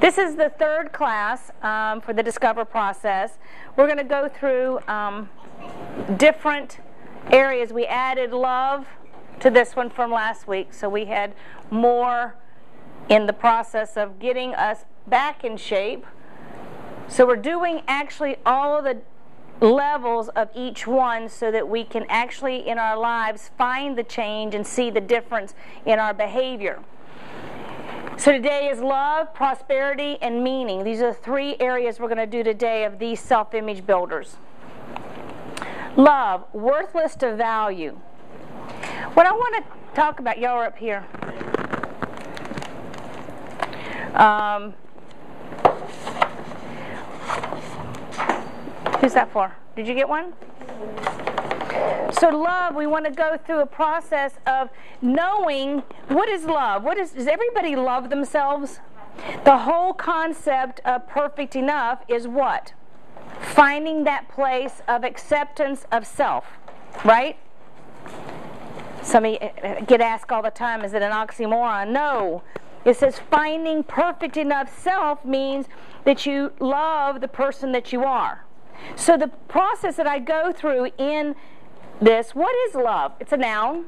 This is the third class for the Discover process. We're going to go through different areas. We added love to this one from last week, so we had more in the process of getting us back in shape. So we're doing actually all of the levels of each one so that we can actually in our lives find the change and see the difference in our behavior. So today is love, prosperity, and meaning. These are the three areas we're going to do today of these self-image builders. Love, worthless to value. What I want to talk about, y'all are up here. Who's that for? Did you get one? So love, we want to go through a process of knowing what is love. Does everybody love themselves? The whole concept of perfect enough is what? Finding that place of acceptance of self, right? Somebody get asked all the time, is it an oxymoron? No. It says finding perfect enough self means that you love the person that you are. So the process that I go through in this, what is love? It's a noun.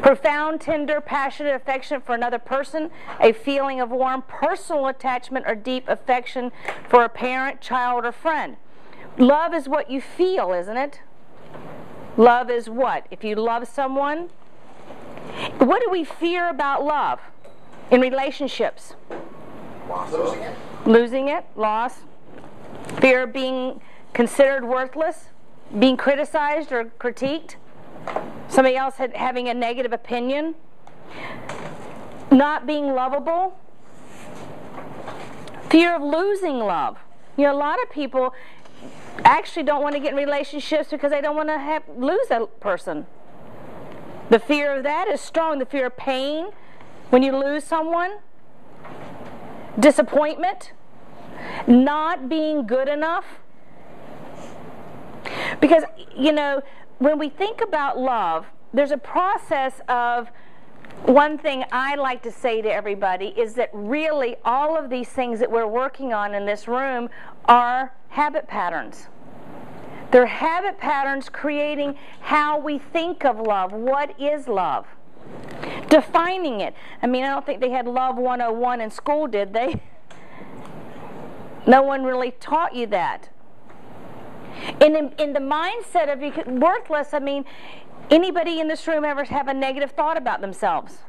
Profound, tender, passionate affection for another person, a feeling of warm personal attachment or deep affection for a parent, child, or friend. Love is what you feel, isn't it? Love is what? If you love someone, what do we fear about love in relationships? Losing it. Losing it, loss. Fear of being considered worthless, being criticized or critiqued, somebody else having a negative opinion, not being lovable, fear of losing love. You know, a lot of people actually don't want to get in relationships because they don't want to lose a person. The fear of that is strong. The fear of pain when you lose someone, disappointment, not being good enough. Because, you know, when we think about love, there's a process of, one thing I like to say to everybody is that really all of these things that we're working on in this room are habit patterns. They're habit patterns creating how we think of love. What is love? Defining it. I mean, I don't think they had Love 101 in school, did they? No one really taught you that. And in the mindset of worthless, I mean, anybody in this room ever have a negative thought about themselves?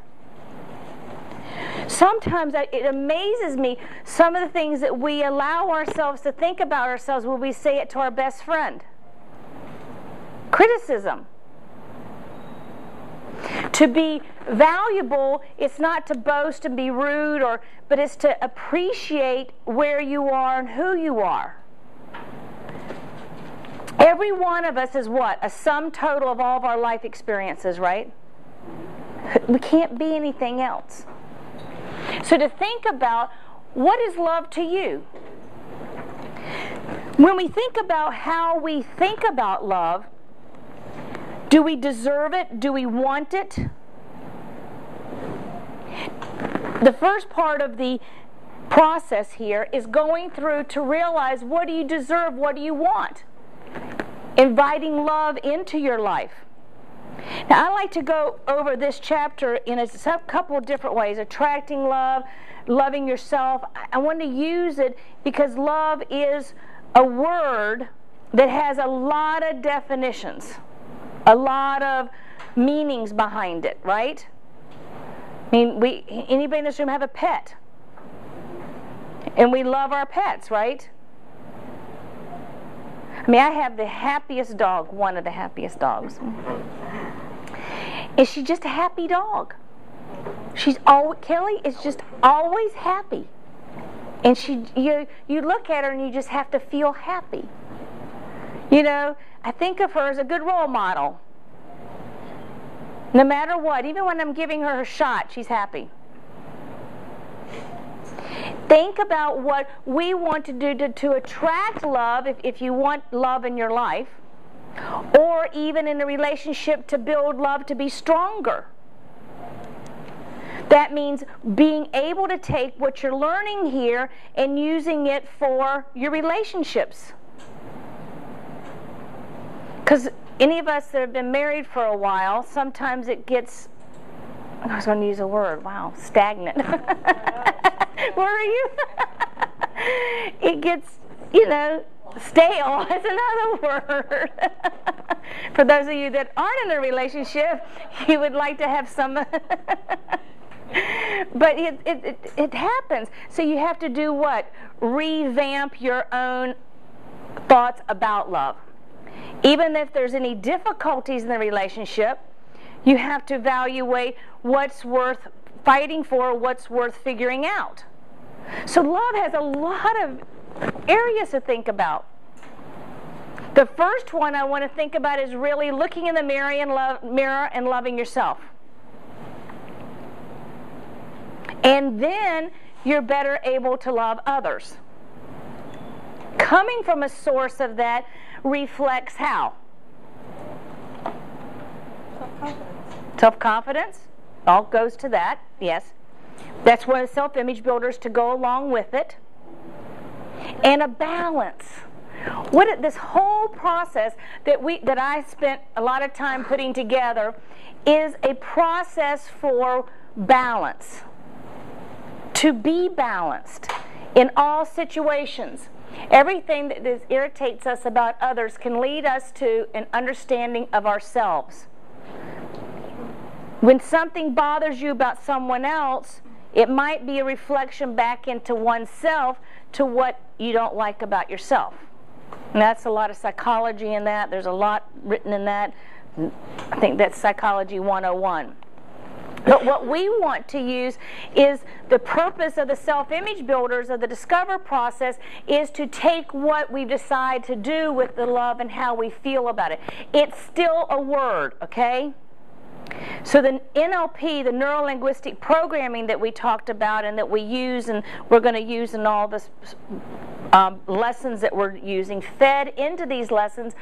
Sometimes it amazes me some of the things that we allow ourselves to think about ourselves when we say it to our best friend. Criticism. To be valuable, it's not to boast and be rude, but it's to appreciate where you are and who you are. Every one of us is what? A sum total of all of our life experiences, right? We can't be anything else. So to think about, what is love to you? When we think about how we think about love, do we deserve it? Do we want it? The first part of the process here is going through to realize, what do you deserve? What do you want? Inviting love into your life. Now, I like to go over this chapter in a couple of different ways. Attracting love, loving yourself. I want to use it because love is a word that has a lot of definitions, a lot of meanings behind it, right? I mean, anybody in this room have a pet? And we love our pets, right? I mean, I have the happiest dog, one of the happiest dogs. And she's just a happy dog. Kelly is just always happy. And you look at her and you just have to feel happy. You know, I think of her as a good role model. No matter what, even when I'm giving her a shot, she's happy. Think about what we want to do to attract love, if you want love in your life, or even in a relationship to build love to be stronger. The That means being able to take what you're learning here and using it for your relationships. Because any of us that have been married for a while, sometimes it gets, I was going to use a word, wow, stagnant. Where are you? It gets, stale is another word. For those of you that aren't in a relationship, you would like to have some... But it happens. So you have to do what? Revamp your own thoughts about love. Even if there's any difficulties in the relationship, you have to evaluate what's worth fighting for, what's worth figuring out. So love has a lot of areas to think about. The first one I want to think about is really looking in the mirror and loving yourself. And then you're better able to love others. Coming from a source of that reflects how? Self-confidence. Self-confidence. All goes to that, yes. That's one of the self-image builders to go along with it. And a balance. This whole process that I spent a lot of time putting together is a process for balance. To be balanced in all situations. Everything that irritates us about others can lead us to an understanding of ourselves. When something bothers you about someone else, it might be a reflection back into oneself to what you don't like about yourself. And that's a lot of psychology in that. There's a lot written in that. I think that's Psychology 101. But what we want to use is the purpose of the self-image builders of the Discover process is to take what we decide to do with the love and how we feel about it. It's still a word, okay? So the NLP, the neuro-linguistic programming that we talked about and that we use and we're going to use in all the lessons that we're using, fed into these lessons,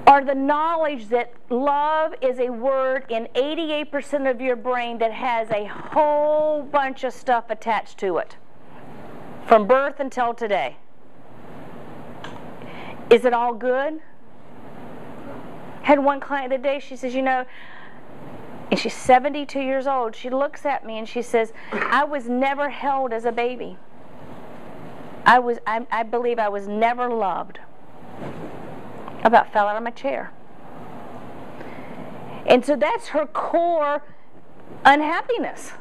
are the knowledge that love is a word in 88% of your brain that has a whole bunch of stuff attached to it. From birth until today. Is it all good? Had one client the other day, she says, and she's 72 years old, she looks at me and she says, I was never held as a baby. I believe I was never loved. I about fell out of my chair. And so that's her core unhappiness.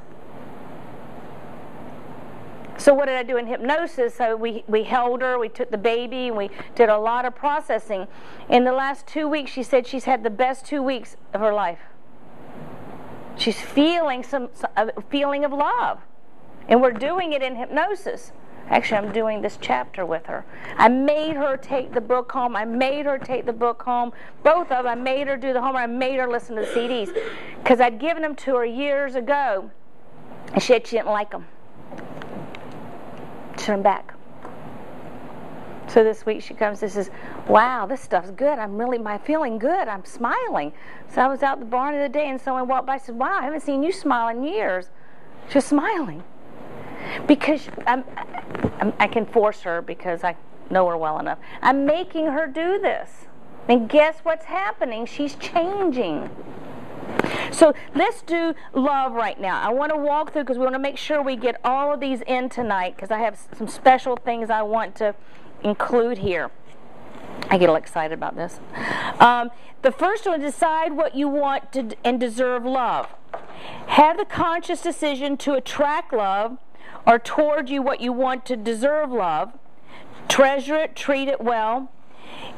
So what did I do in hypnosis? So we held her, we took the baby, and we did a lot of processing. In the last 2 weeks, she said she's had the best 2 weeks of her life. She's feeling a feeling of love. And we're doing it in hypnosis. Actually, I'm doing this chapter with her. I made her take the book home. I made her take the book home. Both of them. I made her do the homework. I made her listen to the CDs. Because I'd given them to her years ago. And she said she didn't like them. Send them back. So this week she comes and says, wow, this stuff's good. I'm feeling good. I'm smiling. So I was out the barn the other day and someone walked by and said, wow, I haven't seen you smile in years. She was smiling. Because I can force her because I know her well enough. I'm making her do this. And guess what's happening? She's changing. So let's do love right now. I want to walk through because we want to make sure we get all of these in tonight because I have some special things I want to include here. I get a little excited about this. The first one, decide what you want to and deserve love. Have the conscious decision to attract love or toward you what you want to deserve love. Treasure it, treat it well.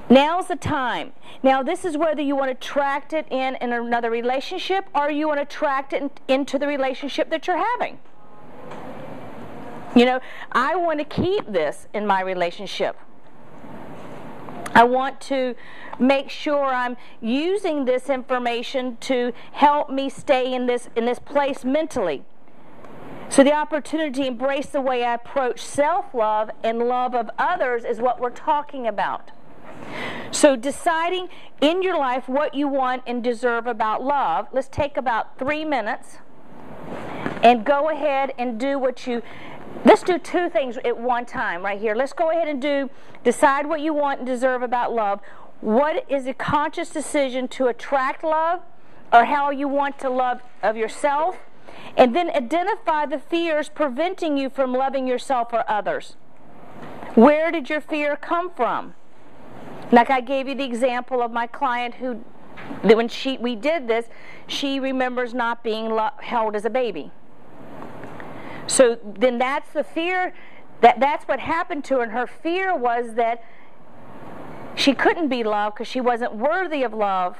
Now's the time. Now this is whether you want to attract it in another relationship or you want to attract it into the relationship that you're having. I want to keep this in my relationship. I want to make sure I'm using this information to help me stay in this place mentally. So the opportunity to embrace the way I approach self-love and love of others is what we're talking about. So deciding in your life what you want and deserve about love, let's take about 3 minutes And go ahead and do what you... Let's do two things at one time right here. Let's go ahead and decide what you want and deserve about love. What is a conscious decision to attract love, or how you want to love of yourself? And then identify the fears preventing you from loving yourself or others. Where did your fear come from? Like I gave you the example of my client who, when we did this, she remembers not being held as a baby. So then that's the fear, that's what happened to her. And her fear was that she couldn't be loved because she wasn't worthy of love.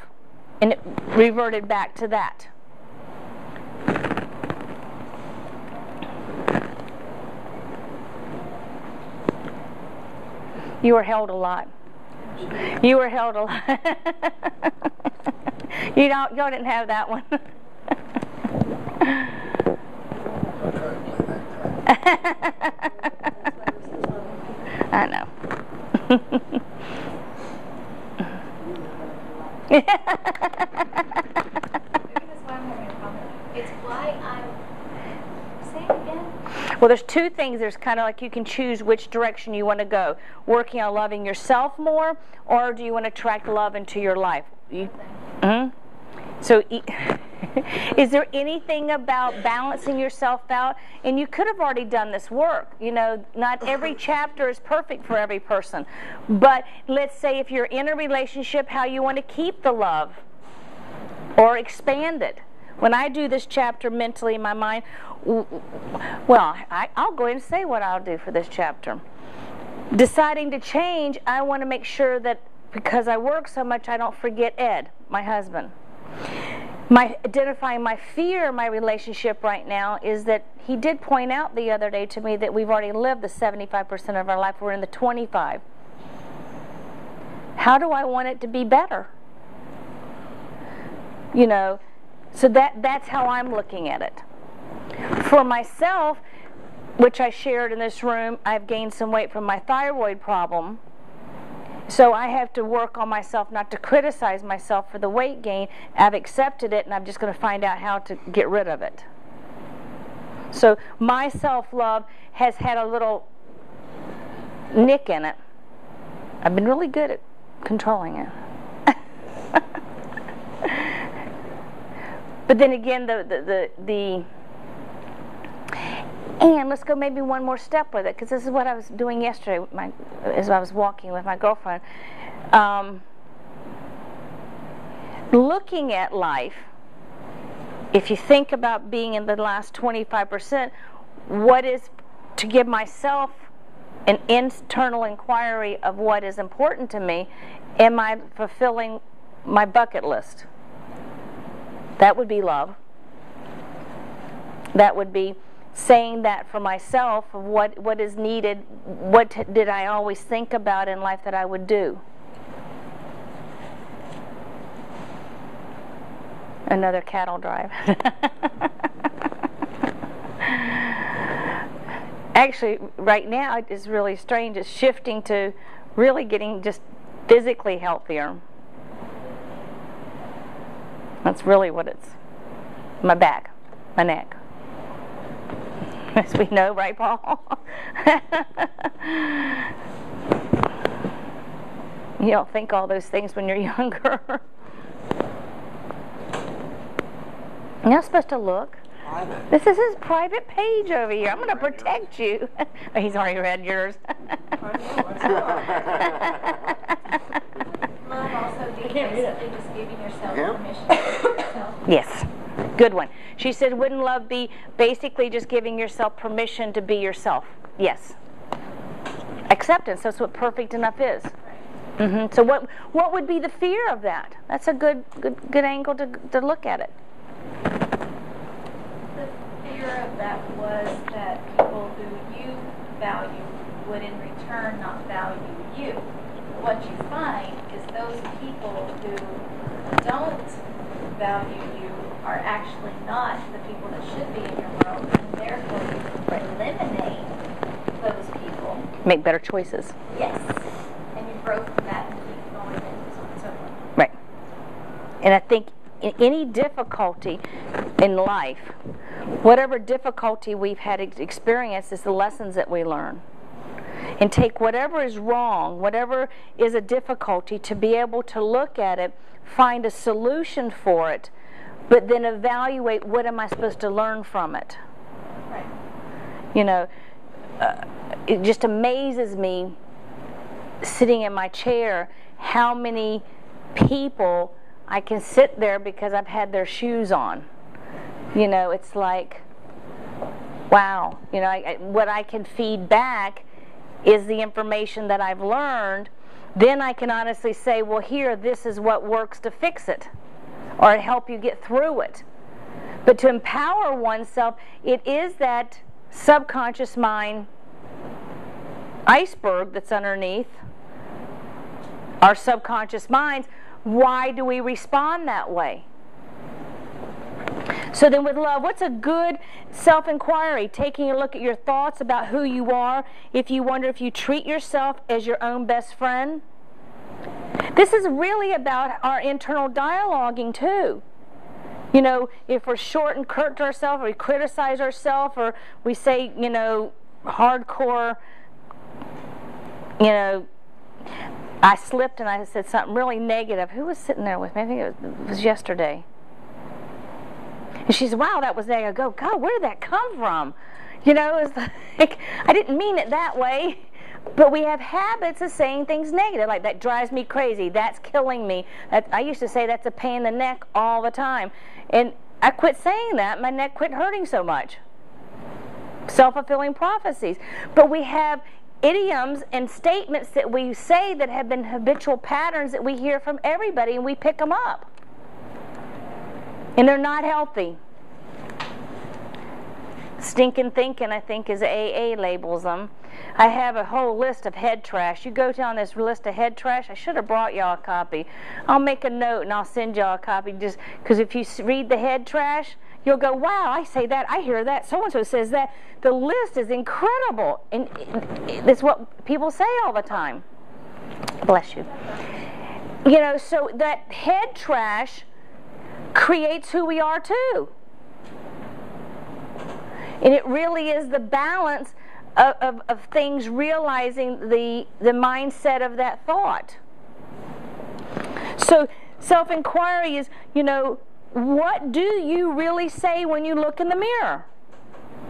And it reverted back to that. You were held a lot. You were held a lot. Y'all didn't have that one. I know. Maybe that's why I'm having a problem. It's why I'm... Say it again. Well, there's two things. There's kind of like you can choose which direction you want to go. Working on loving yourself more, or do you want to attract love into your life? So, is there anything about balancing yourself out? And you could have already done this work. You know, not every chapter is perfect for every person. But let's say if you're in a relationship, how you want to keep the love or expand it. When I do this chapter mentally in my mind, well, I'll go ahead and say what I'll do for this chapter. Deciding to change, I want to make sure that because I work so much, I don't forget Ed, my husband. Identifying my fear in my relationship right now is that he did point out the other day to me that we've already lived the 75% of our life. We're in the 25. How do I want it to be better? You know, so that's how I'm looking at it. For myself, which I shared in this room, I've gained some weight from my thyroid problem. So I have to work on myself not to criticize myself for the weight gain. I've accepted it, and I'm just going to find out how to get rid of it. So my self-love has had a little nick in it. I've been really good at controlling it. But then again, and let's go maybe one more step with it, because this is what I was doing yesterday as I was walking with my girlfriend. Looking at life, if you think about being in the last 25%, what is to give myself an internal inquiry of what is important to me? Am I fulfilling my bucket list? That would be love. That would be saying that for myself of what is needed, what did I always think about in life that I would do. Another cattle drive. Actually, right now it is really strange. It's shifting to really getting just physically healthier. That's really what it's. My back, my neck. As we know, right, Paul? You don't think all those things when you're younger. You're not supposed to look. This is his private page over here. I'm going to protect you. Oh, he's already read yours. Love also being basically just giving yourself permission to be yourself. Yes. Good one. She said, wouldn't love be basically just giving yourself permission to be yourself? Yes. Acceptance. That's what perfect enough is. So what would be the fear of that? That's a good angle to look at it. The fear of that was that people who you value would in return not value you. What you find is those people who don't value you are actually not the people that should be in your world, and therefore you eliminate those people. Make better choices. Yes. And you grow from that and keep going and so on and so forth. Right. And I think any difficulty in life, whatever difficulty we've had experienced, is the lessons that we learn. And take whatever is wrong, whatever is a difficulty, to be able to look at it, find a solution for it, but then evaluate, what am I supposed to learn from it? Right. You know, it just amazes me, sitting in my chair, how many people I can sit there because I've had their shoes on. You know, it's like, wow. You know, what I can feed back is the information that I've learned. Then I can honestly say, well, here, this is what works to fix it, or to help you get through it. But to empower oneself, it is that subconscious mind iceberg that's underneath our subconscious minds. Why do we respond that way? So then with love, what's a good self-inquiry? Taking a look at your thoughts about who you are. If you wonder if you treat yourself as your own best friend. This is really about our internal dialoguing too. You know, if we're short and curt to ourselves, or we criticize ourselves, or we say, you know, hardcore, you know, I slipped and I said something really negative. Who was sitting there with me? I think it was yesterday. And she said, wow, that was negative. I go, God, where did that come from? You know, it was like, I didn't mean it that way. But we have habits of saying things negative, like, that drives me crazy, that's killing me. I used to say that's a pain in the neck all the time. And I quit saying that. My neck quit hurting so much. Self-fulfilling prophecies. But we have idioms and statements that we say that have been habitual patterns that we hear from everybody, and we pick them up. And they're not healthy. Stinking thinking, I think, is AA labels them. I have a whole list of head trash. You go down this list of head trash. I should have brought y'all a copy. I'll make a note and I'll send y'all a copy, just because if you read the head trash, you'll go, wow, I say that, I hear that, so-and-so says that. The list is incredible. And it's what people say all the time. Bless you. You know, so that head trash creates who we are too. And it really is the balance of things, realizing the mindset of that thought. So self-inquiry is, you know, what do you really say when you look in the mirror?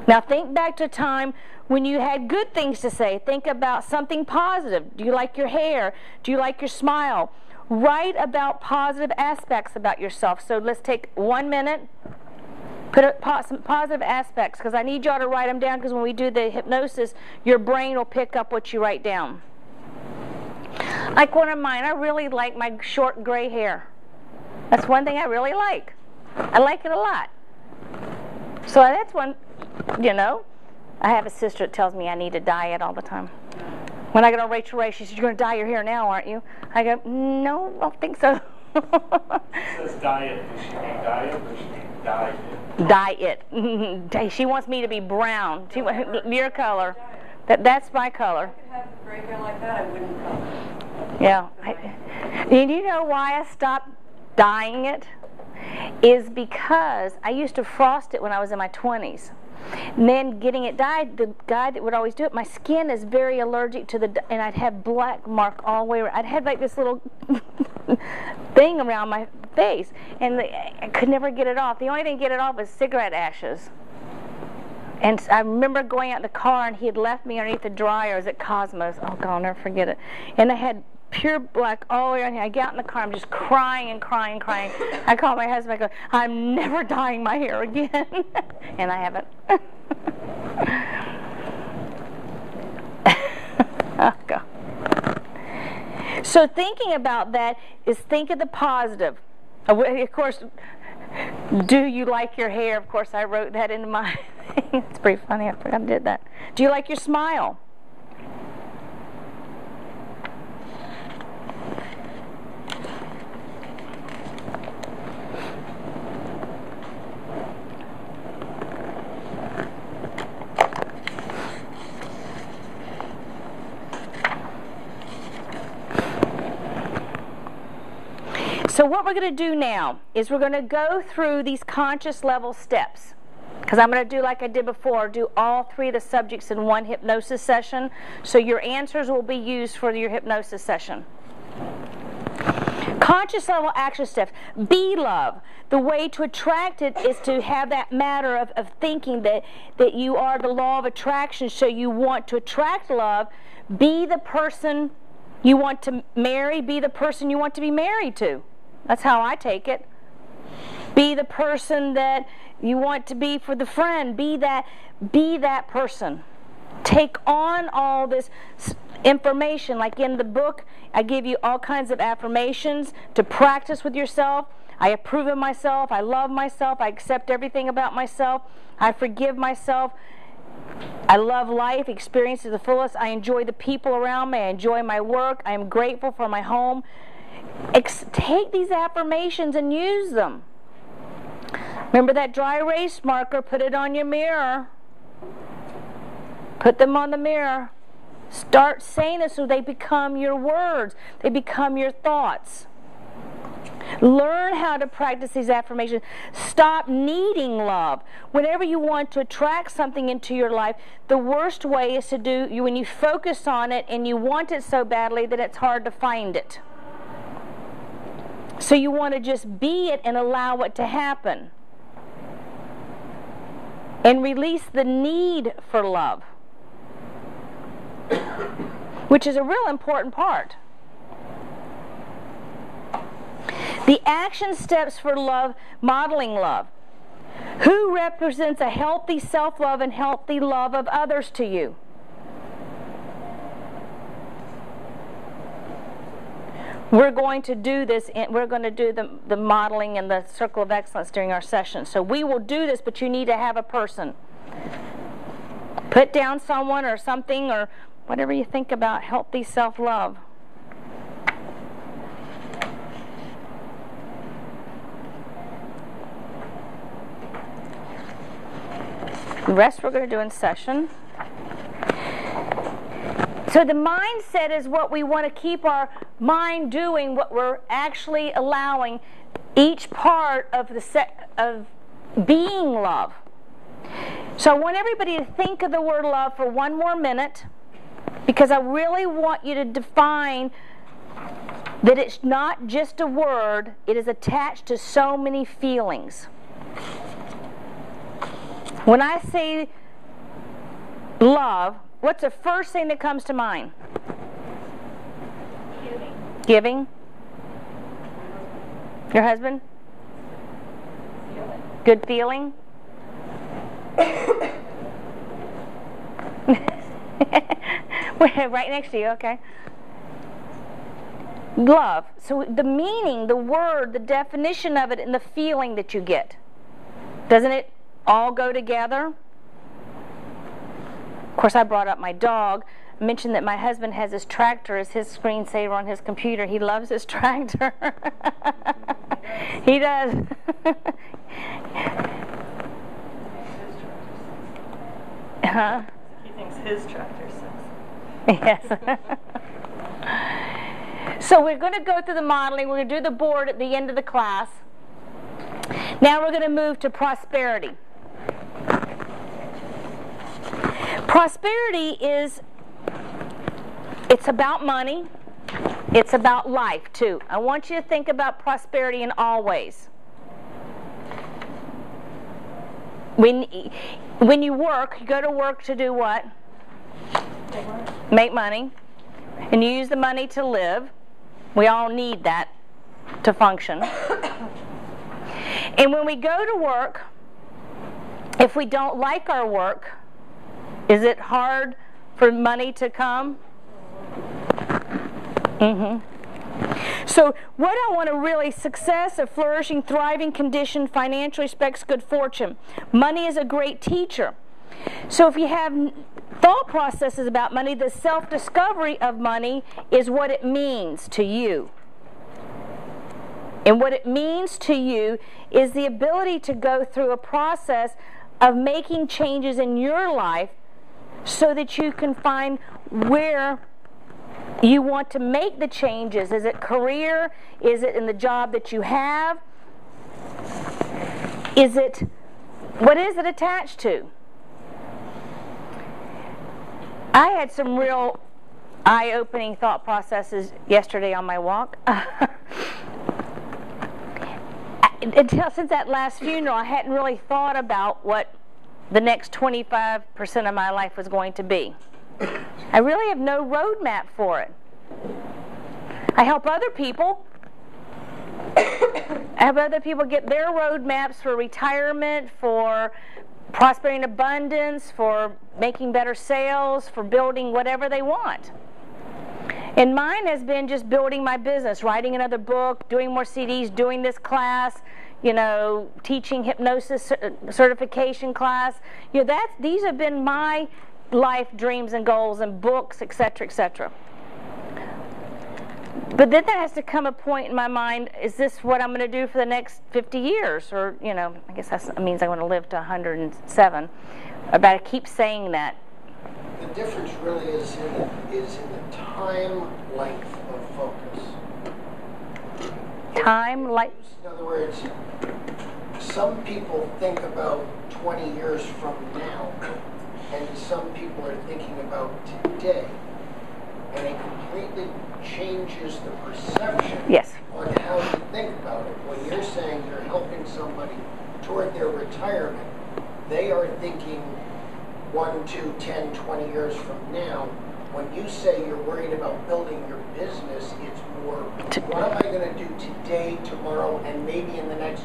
Now think back to a time when you had good things to say. Think about something positive. Do you like your hair? Do you like your smile? Write about positive aspects about yourself. So let's take 1 minute. Put some positive aspects, because I need y'all to write them down, because when we do the hypnosis, your brain will pick up what you write down. Like one of mine, I really like my short gray hair. That's one thing I really like. I like it a lot. So that's one, you know. I have a sister that tells me I need to dye it all the time. When I get on Rachel Ray, she says, you're going to dye your hair now, aren't you? I go, no, I don't think so. It says diet. Does she mean diet or she mean dye it? Dye it. She wants me to be brown. She wants your color. That's my color. If I could have gray hair like that, I wouldn't color. Yeah. And you know why I stopped dyeing it? Is because I used to frost it when I was in my 20s. And then getting it dyed, the guy that would always do it, my skin is very allergic to and I'd have black mark all the way around. I'd have like this little thing around my face, and I could never get it off. The only thing to get it off was cigarette ashes. And I remember going out in the car, and he had left me underneath the dryers at Cosmos. Oh God, I'll never forget it. And I had pure black all the way around here. I get out in the car, I'm just crying and crying and crying. I call my husband, I go, I'm never dyeing my hair again. And I haven't. Oh God. So thinking about that is think of the positive. Of course, do you like your hair? Of course, I wrote that into my thing. It's pretty funny. I forgot I did that. Do you like your smile? So what we're going to do now is we're going to go through these conscious level steps. Because I'm going to do like I did before, do all 3 of the subjects in one hypnosis session. So your answers will be used for your hypnosis session. Conscious level action steps. Be love. The way to attract it is to have that matter of thinking that you are the law of attraction. So you want to attract love. Be the person you want to marry. Be the person you want to be married to. That's how I take it. Be the person that you want to be for the friend. Be that person. Take on all this information. Like in the book, I give you all kinds of affirmations to practice with yourself. I approve of myself. I love myself. I accept everything about myself. I forgive myself. I love life, experience to the fullest. I enjoy the people around me. I enjoy my work. I am grateful for my home. Take these affirmations and use them. Remember that dry erase marker, put it on your mirror. Put them on the mirror. Start saying this so they become your words. They become your thoughts. Learn how to practice these affirmations. Stop needing love. Whenever you want to attract something into your life, the worst way is to do when you focus on it and you want it so badly that it's hard to find it. So you want to just be it and allow it to happen. And release the need for love, which is a real important part. The action steps for love, modeling love. Who represents a healthy self-love and healthy love of others to you? We're going to do this, and we're going to do the modeling and the circle of excellence during our session. So we will do this, but you need to have a person. Put down someone or something or whatever you think about healthy self-love. The rest we're going to do in session. So the mindset is what we want to keep our mind doing, what we're actually allowing each part of of being love. So I want everybody to think of the word love for one more minute, because I really want you to define that it's not just a word, it is attached to so many feelings. When I say love, what's the first thing that comes to mind? Giving. Your husband? Good feeling? Right next to you, okay. Love. So the meaning, the word, the definition of it, and the feeling that you get. Doesn't it all go together? Of course, I brought up my dog. I mentioned that my husband has his tractor as his screensaver on his computer. He loves his tractor. He does. Huh? He thinks his tractor's sexy. Yes. So we're going to go through the modeling. We're going to do the board at the end of the class. Now we're going to move to prosperity. Prosperity it's about money. It's about life too. I want you to think about prosperity in all ways. When you work, you go to work to do what? Make money. And you use the money to live. We all need that to function. And when we go to work, if we don't like our work, is it hard for money to come? So what I want to really, success, a flourishing, thriving condition, financial respects, good fortune. Money is a great teacher. So if you have thought processes about money, the self-discovery of money is what it means to you. And what it means to you is the ability to go through a process of making changes in your life so that you can find where you want to make the changes. Is it career? Is it in the job that you have? What is it attached to? I had some real eye-opening thought processes yesterday on my walk. Since that last funeral, I hadn't really thought about what the next 25% of my life was going to be. I really have no roadmap for it. I help other people. I have other people get their roadmaps for retirement, for prosperity and abundance, for making better sales, for building whatever they want. And mine has been just building my business, writing another book, doing more CDs, doing this class, teaching hypnosis certification class. These have been my life dreams and goals and books, etc., etc. But then there has to come a point in my mind, is this what I'm going to do for the next 50 years? Or, I guess that means I want to live to 107. But I keep saying that. The difference really is in the time length of focus. Time length? In other words, some people think about 20 years from now, and some people are thinking about today. And it completely changes the perception on how you think about it. When you're saying you're helping somebody toward their retirement, they are thinking 1, 2, 10, 20 years from now. When you say you're worried about building your business, it's more, what am I going to do today, tomorrow, and maybe in the next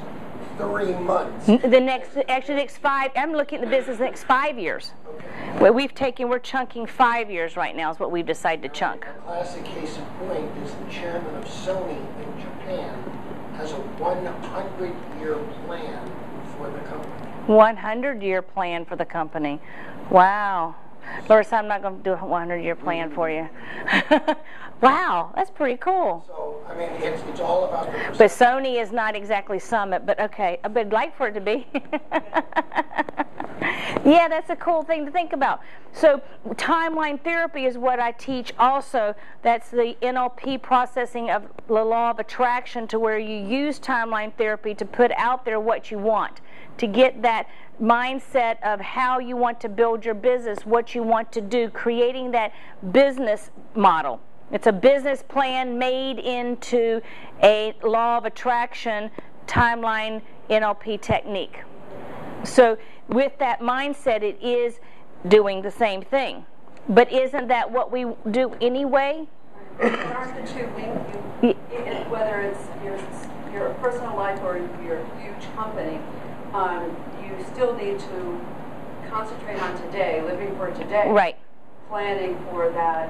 3 months? The next 5, I'm looking at the business the next 5 years. Okay. Well, we're chunking 5 years right now is what we've decided to chunk. A classic case in point is the chairman of Sony in Japan has a 100-year plan for the company. 100-year plan for the company. Wow. Larissa, I'm not going to do a 100-year plan for you. Wow, that's pretty cool. So, I mean, it's all about the perception. But Sony is not exactly Summit, but okay. But I'd like for it to be. Yeah, that's a cool thing to think about. So timeline therapy is what I teach also. That's the NLP processing of the law of attraction, to where you use timeline therapy to put out there what you want, to get that mindset of how you want to build your business, what you want to do, creating that business model. It's a business plan made into a law of attraction timeline NLP technique. So with that mindset, it is doing the same thing. But isn't that what we do anyway? Aren't the two linked? Whether it's your personal life or your huge company, you still need to concentrate on today, living for today. Right. Planning for that.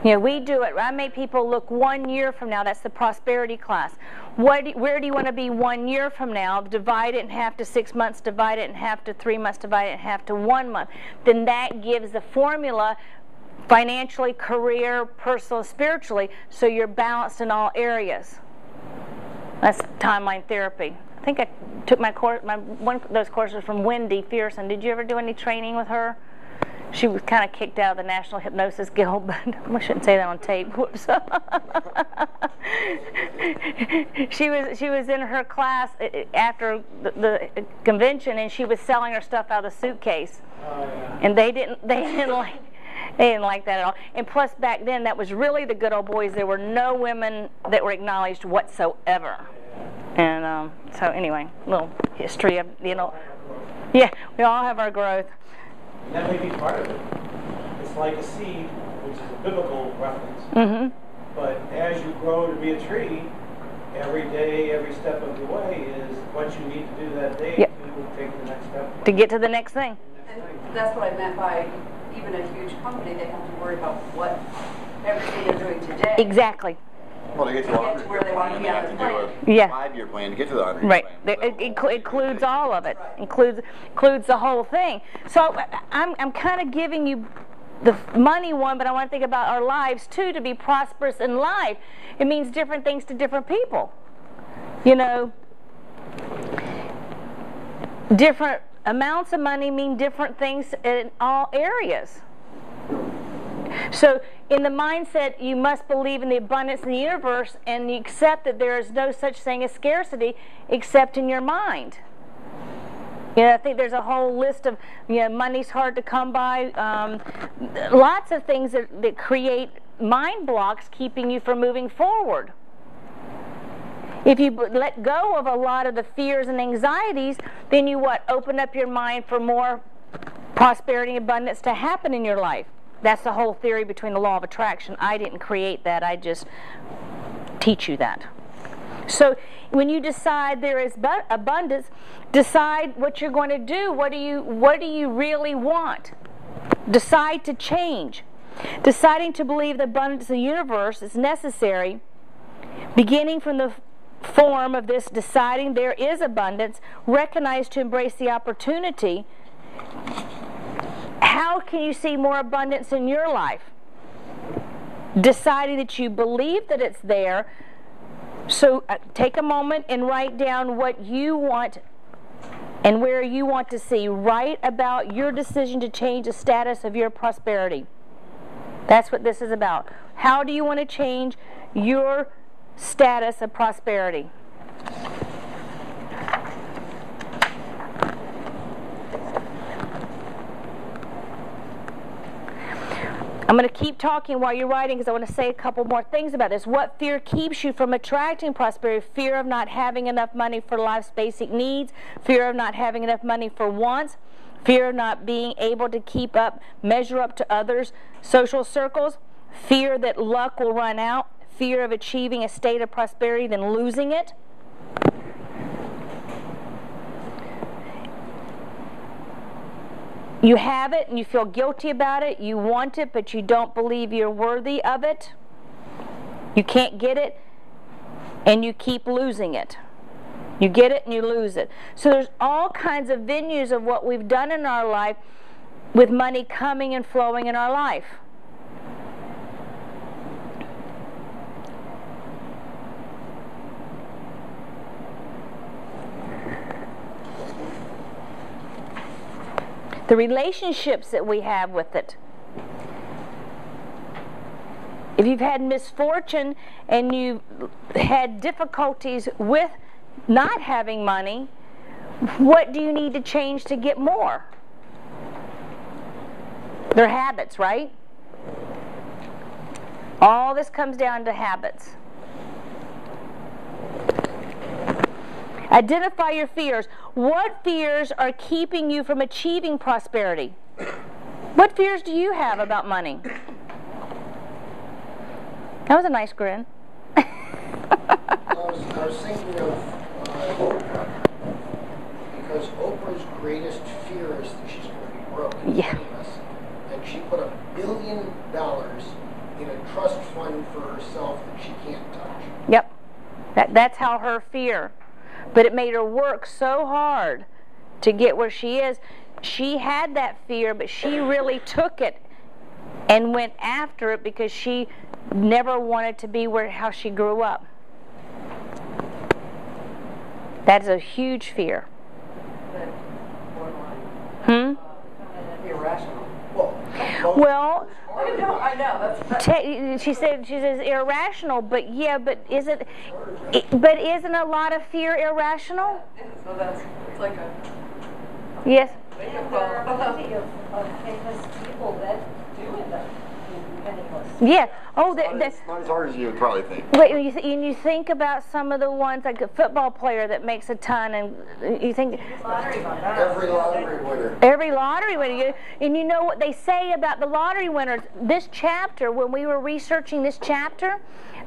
We do it. I make people look 1 year from now. That's the prosperity class. Where do you want to be 1 year from now? Divide it in half to 6 months, divide it in half to 3 months, divide it in half to 1 month. Then that gives the formula financially, career, personal, spiritually, so you're balanced in all areas. That's timeline therapy. I think I took one of those courses from Wendy Fearson. Did you ever do any training with her? She was kind of kicked out of the National Hypnosis Guild, but I shouldn't say that on tape. Whoops. She was in her class after the convention, and she was selling her stuff out of the suitcase. And they didn't like that at all. And plus, back then, that was really the good old boys. There were no women that were acknowledged whatsoever. And so anyway, a little history of, yeah, we all have our growth. And that may be part of it. It's like a seed, which is a biblical reference. Mm-hmm. But as you grow to be a tree, every day, every step of the way is what you need to do that day to take the next step. To get to the next thing. And that's what I meant by even a huge company, they have to worry about what everything they're doing today. Exactly. Well, to get to 100, where they want to be you have to do a 5-year plan to get to the 100. Right. It includes all of it. Includes the whole thing. So I'm kind of giving you the money one, but I want to think about our lives too. To be prosperous in life, it means different things to different people. Different amounts of money mean different things in all areas. So in the mindset, you must believe in the abundance in the universe, and you accept that there is no such thing as scarcity except in your mind. You know, I think there's a whole list of, you know, money's hard to come by. Lots of things that create mind blocks keeping you from moving forward. If you let go of a lot of the fears and anxieties, then you what? Open up your mind for more prosperity and abundance to happen in your life. That's the whole theory between the law of attraction. I didn't create that. I just teach you that. So when you decide there is abundance, decide what you're going to do. What do you really want? Decide to change. Deciding to believe the abundance of the universe is necessary, beginning from the form of this deciding there is abundance, recognize to embrace the opportunity. How can you see more abundance in your life? Deciding that you believe that it's there. So take a moment and write down what you want and where you want to see. Write about your decision to change the status of your prosperity. That's what this is about. How do you want to change your status of prosperity? I'm going to keep talking while you're writing because I want to say a couple more things about this. What fear keeps you from attracting prosperity? Fear of not having enough money for life's basic needs, fear of not having enough money for wants, fear of not being able to keep up, measure up to others' social circles, fear that luck will run out, fear of achieving a state of prosperity then losing it. You have it and you feel guilty about it. You want it, but you don't believe you're worthy of it. You can't get it, and you keep losing it. You get it and you lose it. So there's all kinds of venues of what we've done in our life with money coming and flowing in our life. The relationships that we have with it. If you've had misfortune and you've had difficulties with not having money, what do you need to change to get more? They're habits, right? All this comes down to habits. Identify your fears. What fears are keeping you from achieving prosperity? What fears do you have about money? That was a nice grin. I was thinking of, because Oprah's greatest fear is that she's going to be broke and famous. And she put $1 billion in a trust fund for herself that she can't touch. Yep. That's how her fear. But it made her work so hard to get where she is. She had that fear, but she really took it and went after it because she never wanted to be how she grew up. That is a huge fear. Irrational. Well, I know. she says irrational, but is it? But isn't a lot of fear irrational? So it's like a... Yes. And there are plenty of famous people that do end up being penniless. Yeah. Oh, not as hard as you would probably think. Wait, and you think about some of the ones, like a football player that makes a ton, and you think Every lottery winner. every lottery winner, and you know what they say about the lottery winners. This chapter, when we were researching this chapter,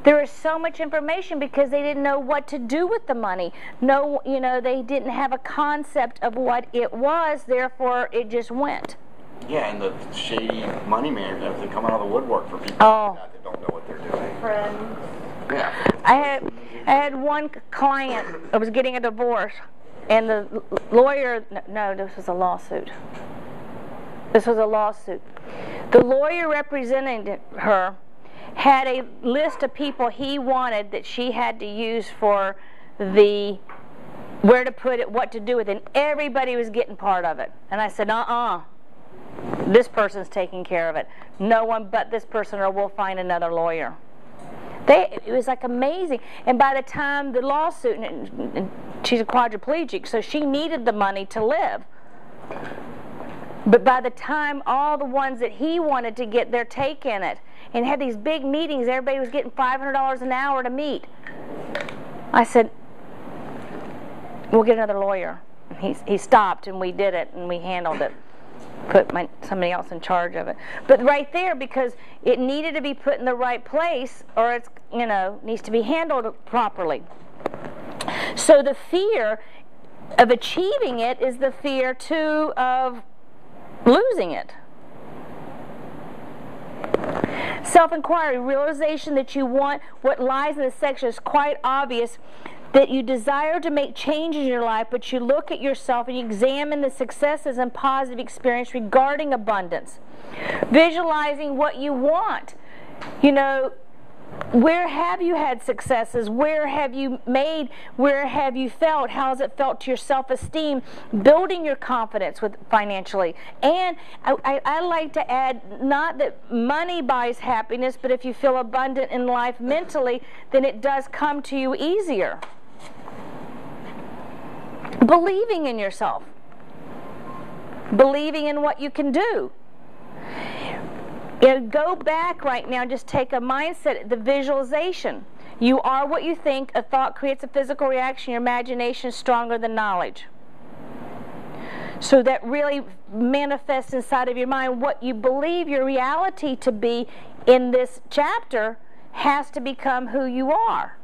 there was so much information because they didn't know what to do with the money. No, they didn't have a concept of what it was. Therefore, it just went. Yeah, and the shady money managers that come out of the woodwork for people Oh. that don't know what they're doing. Friends. Yeah. I had one client that was getting a divorce, and the lawyer, no, this was a lawsuit. This was a lawsuit. The lawyer representing her had a list of people he wanted that she had to use for where to put it, what to do with it, and everybody was getting part of it. And I said, This person's taking care of it. No one but this person, or we'll find another lawyer. It was like amazing. And by the time the lawsuit, and she's a quadriplegic, so she needed the money to live. But by the time all the ones that he wanted to get their take in it, and had these big meetings, everybody was getting $500 an hour to meet. I said, we'll get another lawyer. He stopped, and we did it, and we handled it. Put somebody else in charge of it. But right there, because it needed to be put in the right place, or it's, needs to be handled properly. So the fear of achieving it is the fear, too, of losing it. Self-inquiry, realization that you want what lies in this section is quite obvious, that you desire to make changes in your life, but you look at yourself and you examine the successes and positive experience regarding abundance. Visualizing what you want. Where have you had successes? Where have you made? Where have you felt? How has it felt to your self-esteem? Building your confidence financially. And I like to add, not that money buys happiness, but if you feel abundant in life mentally, then it does come to you easier. Believing in yourself. Believing in what you can do. Go back right now, just take a mindset, the visualization. You are what you think. A thought creates a physical reaction. Your imagination is stronger than knowledge. So that really manifests inside of your mind. What you believe your reality to be in this chapter has to become who you are.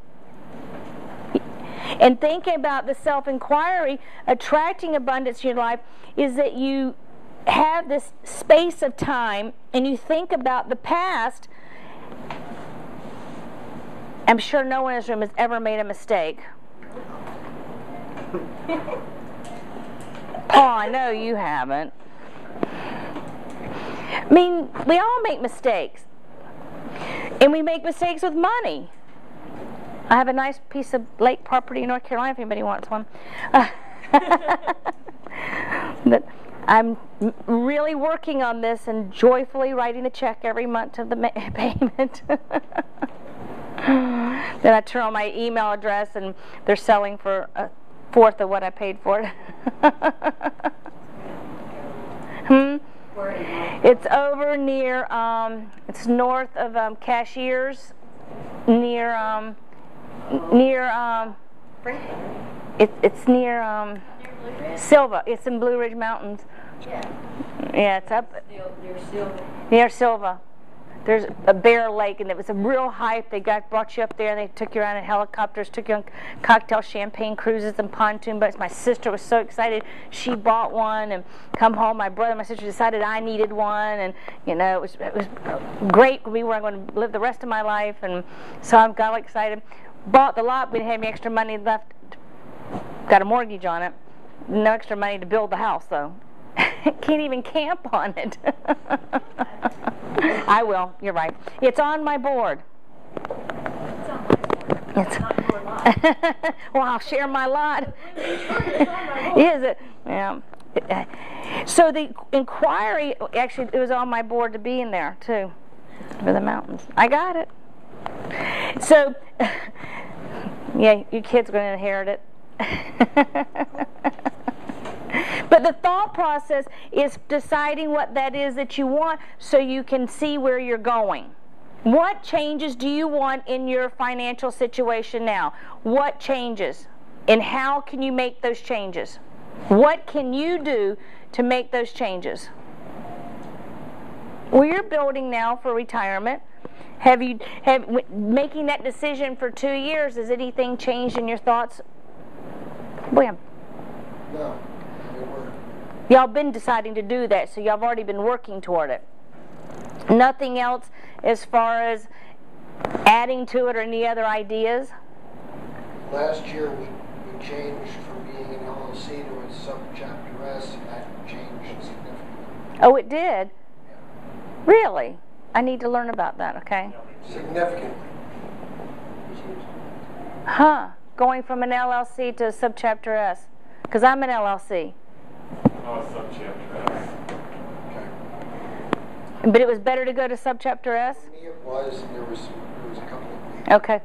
And thinking about the self-inquiry, attracting abundance in your life, is that you have this space of time and you think about the past. I'm sure no one in this room has ever made a mistake. Paul, I know you haven't. I mean, we all make mistakes. And we make mistakes with money. I have a nice piece of lake property in North Carolina if anybody wants one. But I'm really working on this and joyfully writing the check every month of the payment. Then I turn on my email address and they're selling for a fourth of what I paid for it. It's over near, it's north of Cashiers, near it's near Silva. It's in Blue Ridge Mountains. Yeah, it's up near Silva. There's a Bear Lake, and it was a real hype. They brought you up there, and they took you around in helicopters, took you on cocktail champagne cruises and pontoon boats. My sister was so excited. She bought one, and come home, my brother and my sister decided I needed one, and it was great for me where I'm going to live the rest of my life, and so I got excited. Bought the lot. We didn't have any extra money left. Got a mortgage on it. No extra money to build the house, though. Can't even camp on it. I will. You're right. It's on my board. It's on my board. It's not your lot. Well, I'll share my lot. Is it? Yeah. So the inquiry, actually, it was on my board to be in there, too, for the mountains. I got it. So, yeah, your kid's going to inherit it. But the thought process is deciding what that is that you want so you can see where you're going. What changes do you want in your financial situation now? What changes? And how can you make those changes? What can you do to make those changes? Well, you're building now for retirement. Making that decision for 2 years, has anything changed in your thoughts? William? No. Y'all been deciding to do that, so y'all have already been working toward it. Nothing else as far as adding to it or any other ideas? Last year we changed from being an LLC to a subchapter S, and that changed significantly. Oh, it did? Yeah. Really? I need to learn about that, okay? Significantly. Huh. Going from an LLC to a subchapter S. Because I'm an LLC. Oh, subchapter S. Okay. But it was better to go to subchapter S? For me it was, and there was a couple of things. Okay.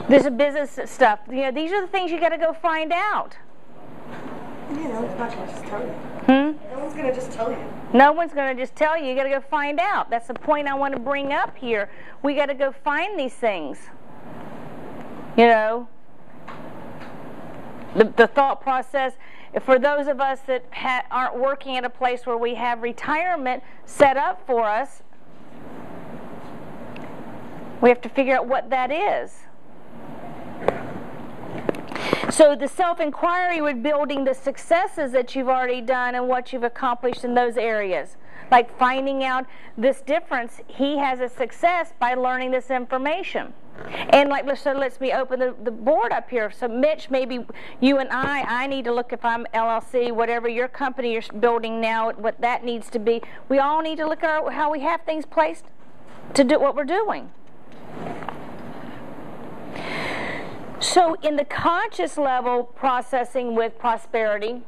This is business stuff. You know, these are the things you got to go find out. You know, it's not going to just tell you. Hmm? No one's going to just tell you. No one's going to just tell you. You got to go find out. That's the point I want to bring up here. We got to go find these things. You know, the thought process. For those of us that aren't working at a place where we have retirement set up for us, we have to figure out what that is. So the self-inquiry would building the successes that you've already done and what you've accomplished in those areas. Like finding out this difference. He has a success by learning this information. And like, so let's me open the board up here. So Mitch, maybe you and I need to look if I'm LLC, whatever your company you're building now, what that needs to be. We all need to look at how we have things placed to do what we're doing. So in the conscious level processing with prosperity,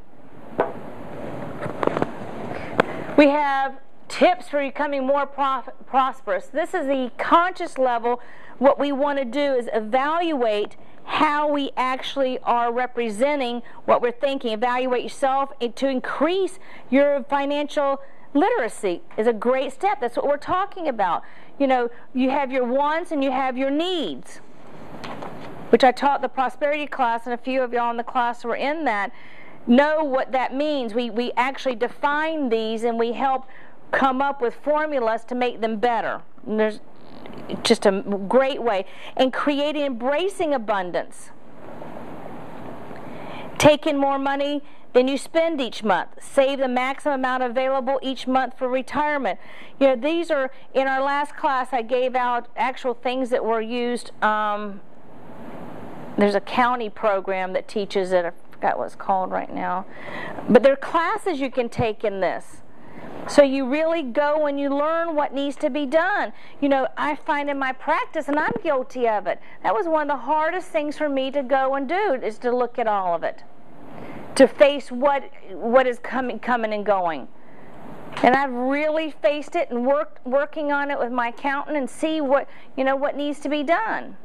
we have tips for becoming more prosperous. This is the conscious level. What we want to do is evaluate how we actually are representing what we're thinking. Evaluate yourself to increase your financial literacy is a great step. That's what we're talking about. You know, you have your wants and you have your needs, which I taught the prosperity class, and a few of y'all in the class were in that. Know what that means. We actually define these and we help come up with formulas to make them better. And there's just a great way. And creating, embracing abundance. Take in more money than you spend each month. Save the maximum amount available each month for retirement. You know, these are, in our last class, I gave out actual things that were used. There's a county program that teaches it. I forgot what it's called right now. But there are classes you can take in this. So you really go and you learn what needs to be done. You know, I find in my practice, and I'm guilty of it, that was one of the hardest things for me to go and do, is to look at all of it. To face what is coming and going. And I've really faced it and working on it with my accountant and see what needs to be done.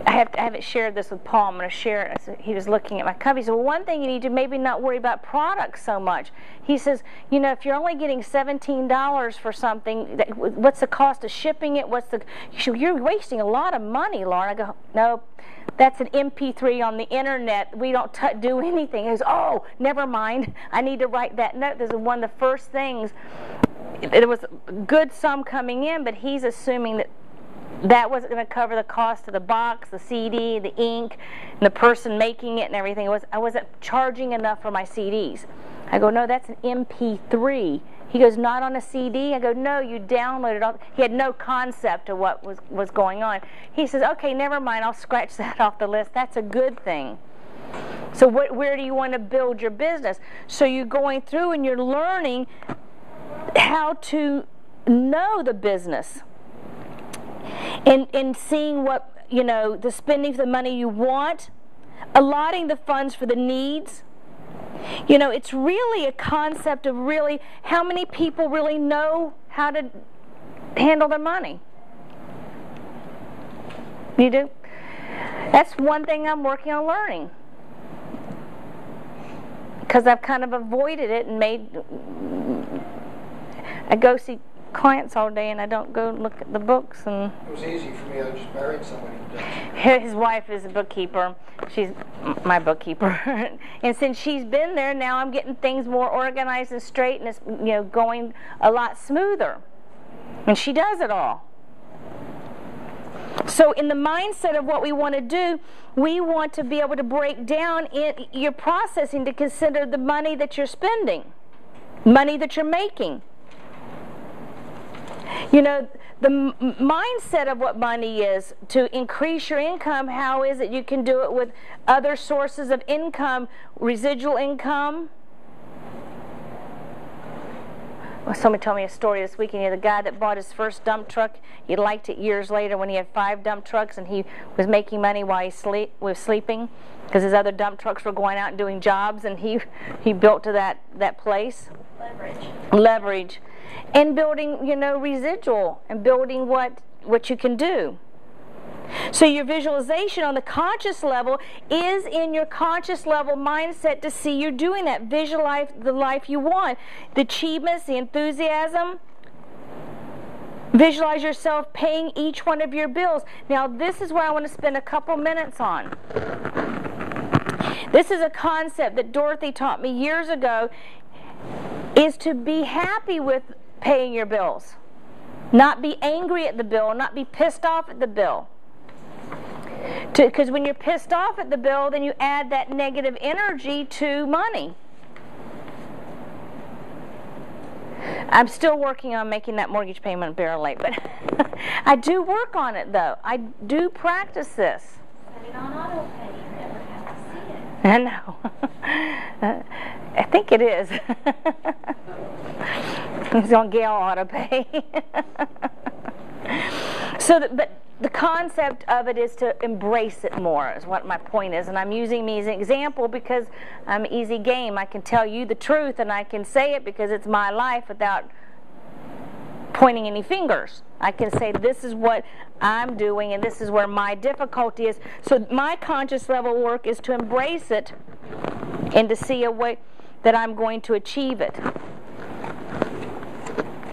I haven't shared this with Paul. I'm going to share it. He was looking at my company. He said, well, one thing you need to maybe not worry about products so much. He says, you know, if you're only getting $17 for something, what's the cost of shipping it? You're wasting a lot of money, Lauren. I go, no, that's an MP3 on the internet. We don't do anything. He goes, oh, never mind. I need to write that note. This is one of the first things. There was a good sum coming in, but he's assuming that wasn't going to cover the cost of the box, the CD, the ink, and the person making it and everything. I wasn't charging enough for my CDs. I go, no, that's an MP3. He goes, not on a CD? I go, no, you downloaded all. He had no concept of what was going on. He says, okay, never mind, I'll scratch that off the list. That's a good thing. So where do you want to build your business? So you're going through and you're learning how to know the business. And seeing what, you know, the spending the money you want, allotting the funds for the needs. You know, it's really a concept of really how many people really know how to handle their money. You do? That's one thing I'm working on learning. Because I've kind of avoided it and I go see clients all day and I don't go look at the books. And it was easy for me. I just married somebody who does. His wife is a bookkeeper. She's my bookkeeper. And since she's been there, now I'm getting things more organized and straight, and it's, you know, going a lot smoother. And she does it all. So in the mindset of what we want to do, we want to be able to break down your processing to consider the money that you're spending, money that you're making. You know, the mindset of what money is, to increase your income, how is it you can do it with other sources of income, residual income? Well, somebody told me a story this weekend. The guy that bought his first dump truck, he liked it years later when he had 5 dump trucks and he was making money while he was sleeping because his other dump trucks were going out and doing jobs, and he built to that place. Leverage. Leverage. and building, residual, and building what you can do. So your visualization on the conscious level is in your conscious level mindset to see you're doing that. Visualize the life you want, the achievements, the enthusiasm. Visualize yourself paying each one of your bills. Now, this is what I want to spend a couple minutes on. This is a concept that Dorothy taught me years ago, is to be happy with paying your bills. Not be angry at the bill, not be pissed off at the bill. Because when you're pissed off at the bill, then you add that negative energy to money. I'm still working on making that mortgage payment barrel late, but I do work on it, though. I do practice this. Put it on auto pay. You never have to see it. I know. I think it is. It's on Gale auto pay. But the concept of it is to embrace it more, is what my point is. And I'm using me as an example because I'm easy game. I can tell you the truth and I can say it because it's my life without pointing any fingers. I can say this is what I'm doing and this is where my difficulty is. So my conscious level work is to embrace it and to see a way that I'm going to achieve it.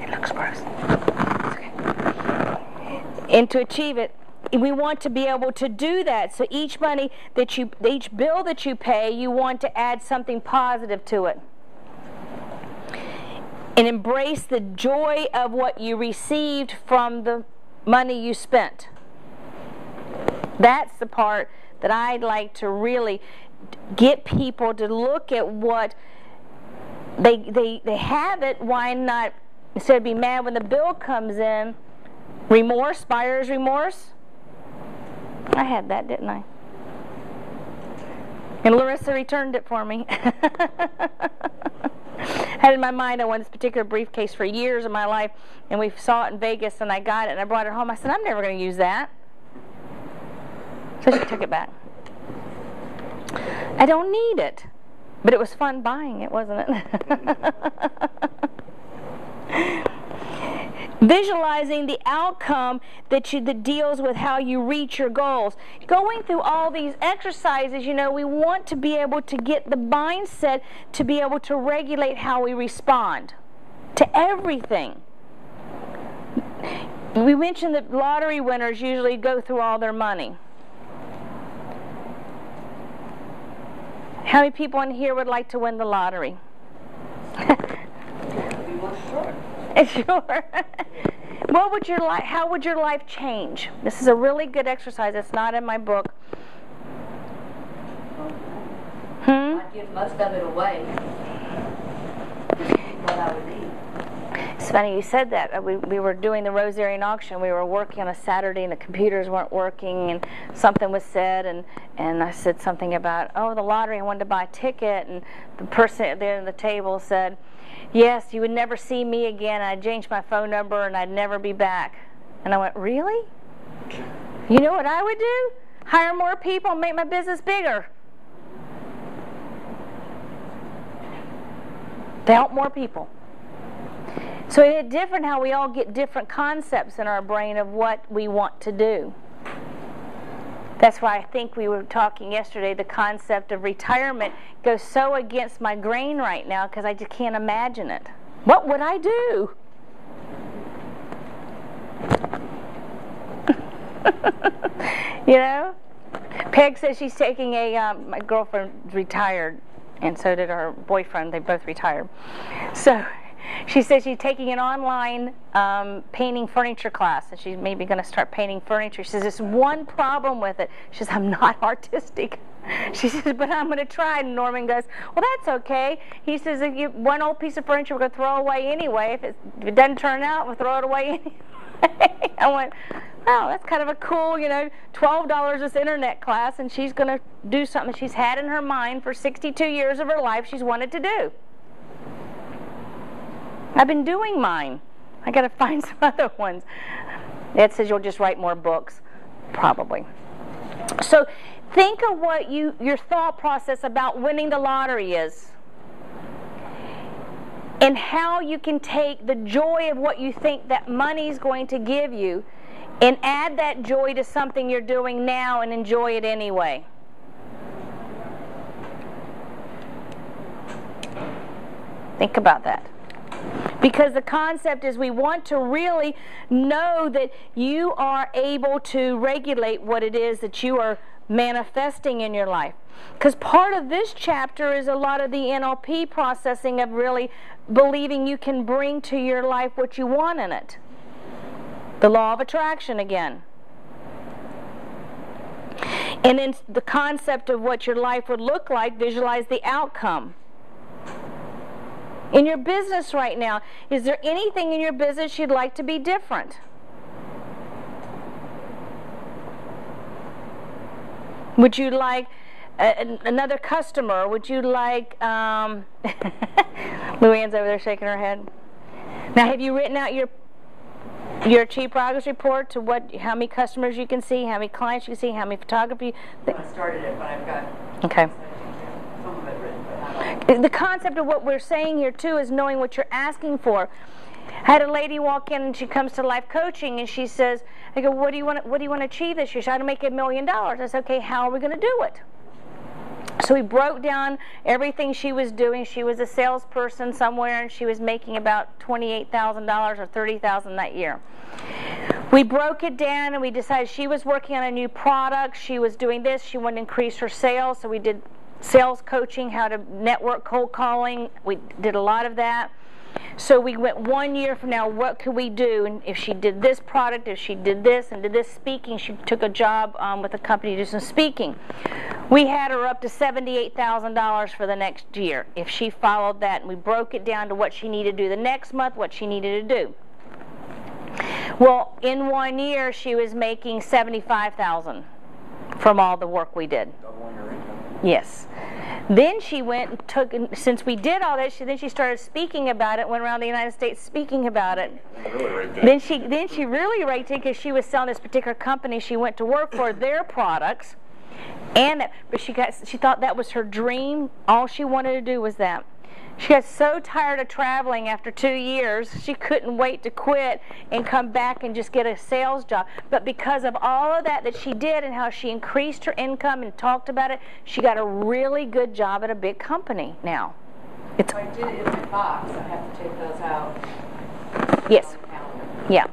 It looks gross. And to achieve it, we want to be able to do that. So each bill that you pay, you want to add something positive to it. And embrace the joy of what you received from the money you spent. That's the part that I'd like to really get people to look at what they have it. Why not, instead of being mad when the bill comes in, remorse, buyer's remorse. I had that, didn't I? And Larissa returned it for me. I had in my mind I wanted this particular briefcase for years of my life, and we saw it in Vegas, and I got it, and I brought it home. I said, I'm never going to use that. So she took it back. I don't need it. But it was fun buying it, wasn't it? Visualizing the outcome that deals with how you reach your goals. Going through all these exercises, we want to be able to get the mindset to be able to regulate how we respond to everything. We mentioned that lottery winners usually go through all their money. How many people in here would like to win the lottery? Sure. How would your life change? This is a really good exercise. It's not in my book. I'd give most of it away. What I would need. It's funny you said that. We were doing the Rosarian auction. We were working on a Saturday and the computers weren't working and something was said and I said something about, the lottery, I wanted to buy a ticket, and the person there at the table said, yes, you would never see me again. I'd change my phone number and I'd never be back. And I went, really? You know what I would do? Hire more people and make my business bigger. To help more people. So it's different how we all get different concepts in our brain of what we want to do. That's why I think we were talking yesterday, the concept of retirement goes so against my grain right now because I just can't imagine it. What would I do? Peg says she's taking my girlfriend retired, and so did her boyfriend. They both retired. So she says she's taking an online painting furniture class, and she's maybe going to start painting furniture. She says, there's one problem with it. She says, I'm not artistic. She says, but I'm going to try. And Norman goes, well, that's okay. He says, if you one old piece of furniture we're going to throw away anyway. If it doesn't turn out, we'll throw it away anyway. I went, wow, that's kind of a cool, $12 this internet class, and she's going to do something she's had in her mind for 62 years of her life she's wanted to do. I've been doing mine. I got to find some other ones. It says you'll just write more books, probably. So think of what your thought process about winning the lottery is. and how you can take the joy of what you think that money is going to give you and add that joy to something you're doing now and enjoy it anyway. Think about that. Because the concept is we want to really know that you are able to regulate what it is that you are manifesting in your life. Because part of this chapter is a lot of the NLP processing of really believing you can bring to your life what you want in it. The law of attraction again. And then the concept of what your life would look like, visualize the outcome. In your business right now, is there anything in your business you'd like to be different? Would you like another customer? Would you like... Luann's over there shaking her head. Now, have you written out your Achieve Progress report to how many customers you can see, how many clients you can see, how many photography? I started it, but I've got okay. some of it written, but not all. The concept of what we're saying here too is knowing what you're asking for. I had a lady walk in and she comes to life coaching and she says, I go, what do you want to achieve this year? She said, I want to make $1 million. I said, okay, how are we going to do it? So we broke down everything she was doing. She was a salesperson somewhere and she was making about $28,000 or $30,000 that year. We broke it down and we decided she was working on a new product. She was doing this. She wanted to increase her sales. So we did sales coaching, how to network cold calling. We did a lot of that. So we went 1 year from now, what could we do? And if she did this product, if she did this and did this speaking, she took a job with a company to do some speaking. We had her up to $78,000 for the next year if she followed that. And we broke it down to what she needed to do the next month, what she needed to do. Well, in 1 year, she was making $75,000 from all the work we did. Doubling your income. Yes. Then she went and took, since we did all that, then she started speaking about it, went around the United States speaking about it. Really right there. Then she really raked it because she was selling this particular company she went to work for, their products. But she thought that was her dream. All she wanted to do was that. She got so tired of traveling after 2 years, she couldn't wait to quit and come back and just get a sales job. But because of all of that she did and how she increased her income and talked about it, she got a really good job at a big company now. If I did it in my box, I have to take those out. Yes. On the calendar. Yeah.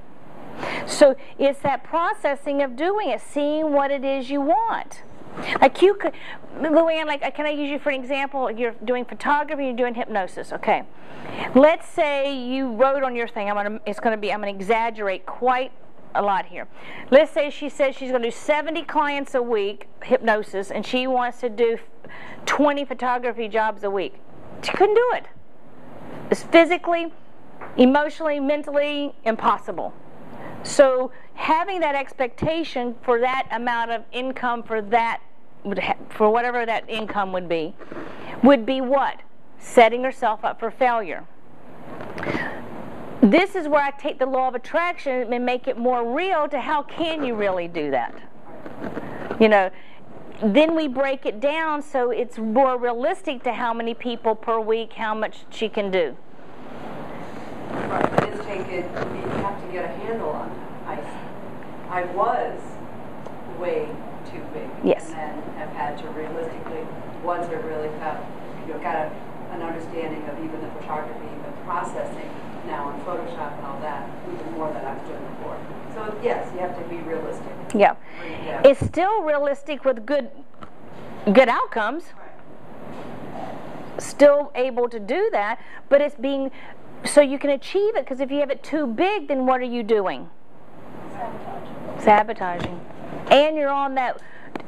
So it's that processing of doing it, seeing what it is you want. Like you could, Luann, like, can I use you for an example? You're doing photography, you're doing hypnosis, okay. Let's say you wrote on your thing, I'm going to exaggerate quite a lot here. Let's say she says she's going to do 70 clients a week, hypnosis, and she wants to do 20 photography jobs a week. She couldn't do it. It's physically, emotionally, mentally impossible. So having that expectation for that amount of income for whatever that income would be what? Setting herself up for failure. This is where I take the law of attraction and make it more real to how can you really do that? You know, then we break it down so it's more realistic to how many people per week, how much she can do. Right, but you have to get a handle on that. I was way too big. Yes. And then have had to realistically, once I really got an understanding of even the photography, even processing now in Photoshop and all that, even more than I was doing before. So yes, you have to be realistic. Yeah. It's still realistic with good outcomes. Right. Still able to do that, but it's being so you can achieve it, because if you have it too big, then what are you doing? Sabotaging. And you're on that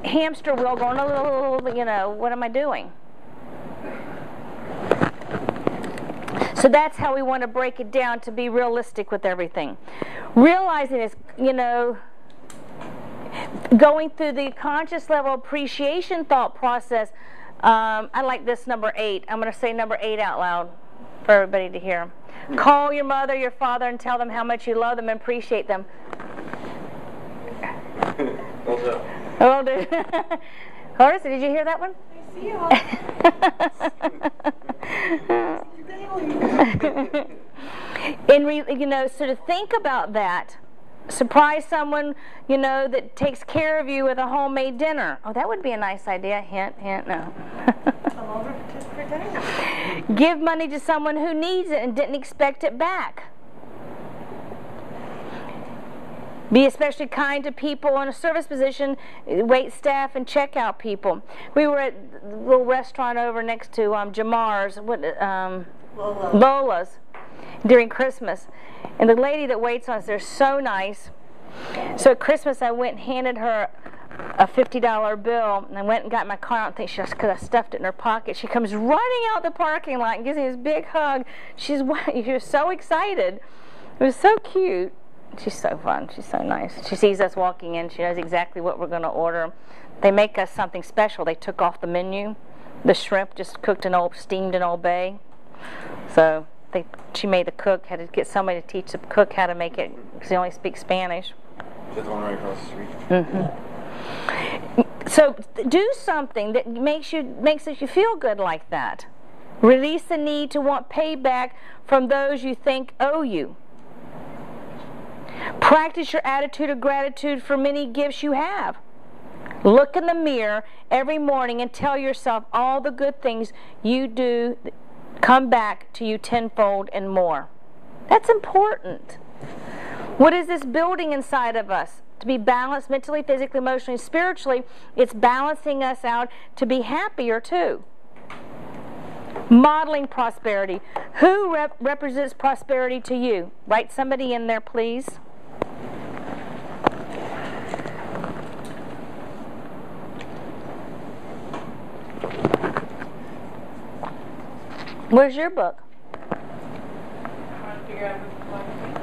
hamster wheel going, what am I doing? So that's how we want to break it down to be realistic with everything. Realizing is, going through the conscious level appreciation thought process. I like this number 8. I'm going to say number 8 out loud for everybody to hear. Call your mother, your father, and tell them how much you love them and appreciate them. Well done. Well done. Horace, did you hear that one? I see you. So to think about that. Surprise someone, that takes care of you with a homemade dinner. Oh, that would be a nice idea. Hint, hint, no. Come over just for dinner. Give money to someone who needs it and didn't expect it back. Be especially kind to people in a service position, wait staff and checkout people. We were at the little restaurant over next to Jamar's, Lola's, during Christmas. And the lady that waits on us, they're so nice. So at Christmas, I went and handed her a $50 bill, and I went and got my car. I don't think she, because I stuffed it in her pocket. She comes running out the parking lot and gives me this big hug. She was so excited. It was so cute. She's so fun. She's so nice. She sees us walking in. She knows exactly what we're going to order. They make us something special. They took off the menu. The shrimp just cooked steamed in Old Bay. So she made the cook, had to get somebody to teach the cook how to make it because they only speak Spanish. Is that the one right across the street? Mm-hmm. So do something that makes you feel good like that. Release the need to want payback from those you think owe you. Practice your attitude of gratitude for many gifts you have. Look in the mirror every morning and tell yourself all the good things you do come back to you tenfold and more. That's important. What is this building inside of us? To be balanced mentally, physically, emotionally, spiritually, it's balancing us out to be happier too. Modeling prosperity. Who represents prosperity to you? Write somebody in there, please. Where's your book? I'm trying to figure out who's going to do that.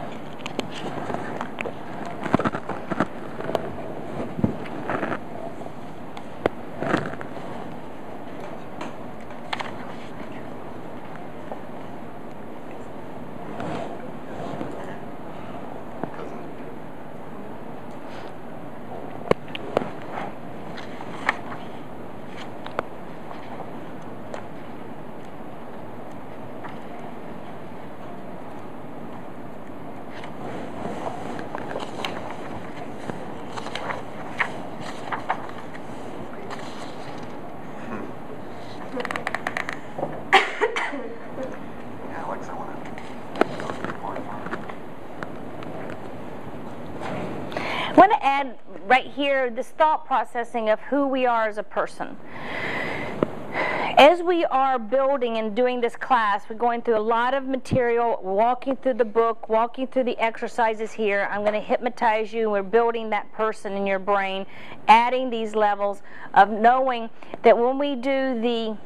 I want to add right here this thought processing of who we are as a person. As we are building and doing this class, we're going through a lot of material, walking through the book, walking through the exercises here. I'm going to hypnotize you. We're building that person in your brain, adding these levels of knowing that when we do the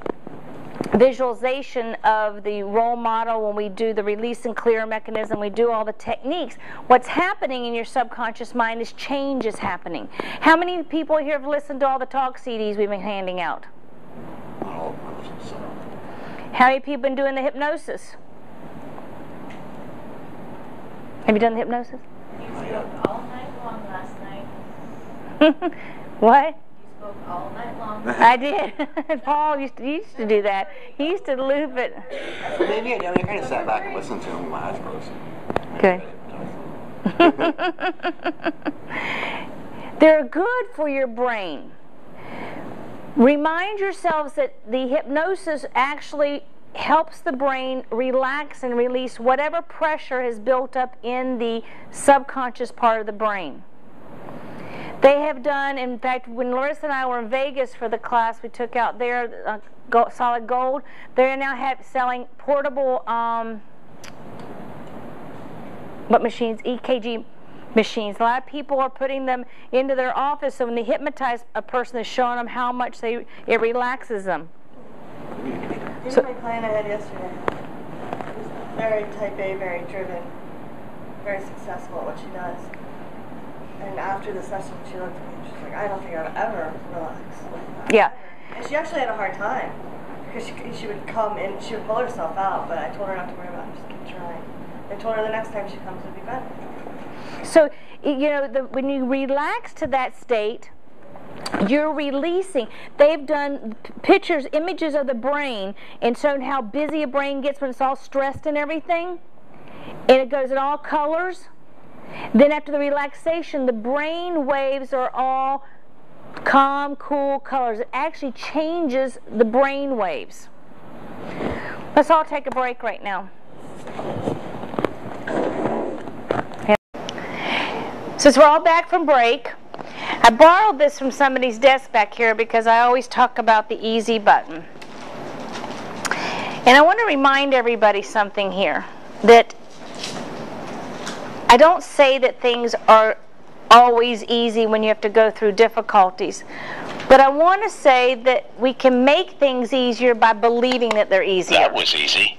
visualization of the role model, when we do the release and clear mechanism, we do all the techniques, what's happening in your subconscious mind is change is happening. How many people here have listened to all the talk CDs we've been handing out? How many people been doing the hypnosis? Have you done the hypnosis? You spoke all night long last night. What? You spoke all night long. I did. Paul used to do that. He used to loop it. Maybe I don't. I kind of sat back and listened to him with my eyes closed. Good. They're good for your brain. Remind yourselves that the hypnosis actually helps the brain relax and release whatever pressure has built up in the subconscious part of the brain. They have done, in fact, when Larissa and I were in Vegas for the class we took out there, Solid Gold, they're now selling portable, what machines? EKG machines. A lot of people are putting them into their office, so when they hypnotize a person, they're showing them how much it relaxes them. Even my client I had yesterday was very type A, very driven, very successful at what she does. And after the session, she looked at me and she's like, I don't think I'll ever relax. Yeah. And she actually had a hard time because she would come in, she would pull herself out, but I told her not to worry about it, just keep trying. I told her the next time she comes it'll be better. So, when you relax to that state, You're releasing. They've done pictures, images of the brain, and shown how busy a brain gets when it's all stressed and everything. And it goes in all colors. Then after the relaxation, the brain waves are all calm, cool colors. It actually changes the brain waves. Let's all take a break right now. Since we're all back from break, I borrowed this from somebody's desk back here because I always talk about the easy button. And I want to remind everybody something here, that I don't say that things are always easy when you have to go through difficulties. But I want to say that we can make things easier by believing that they're easier. That was easy.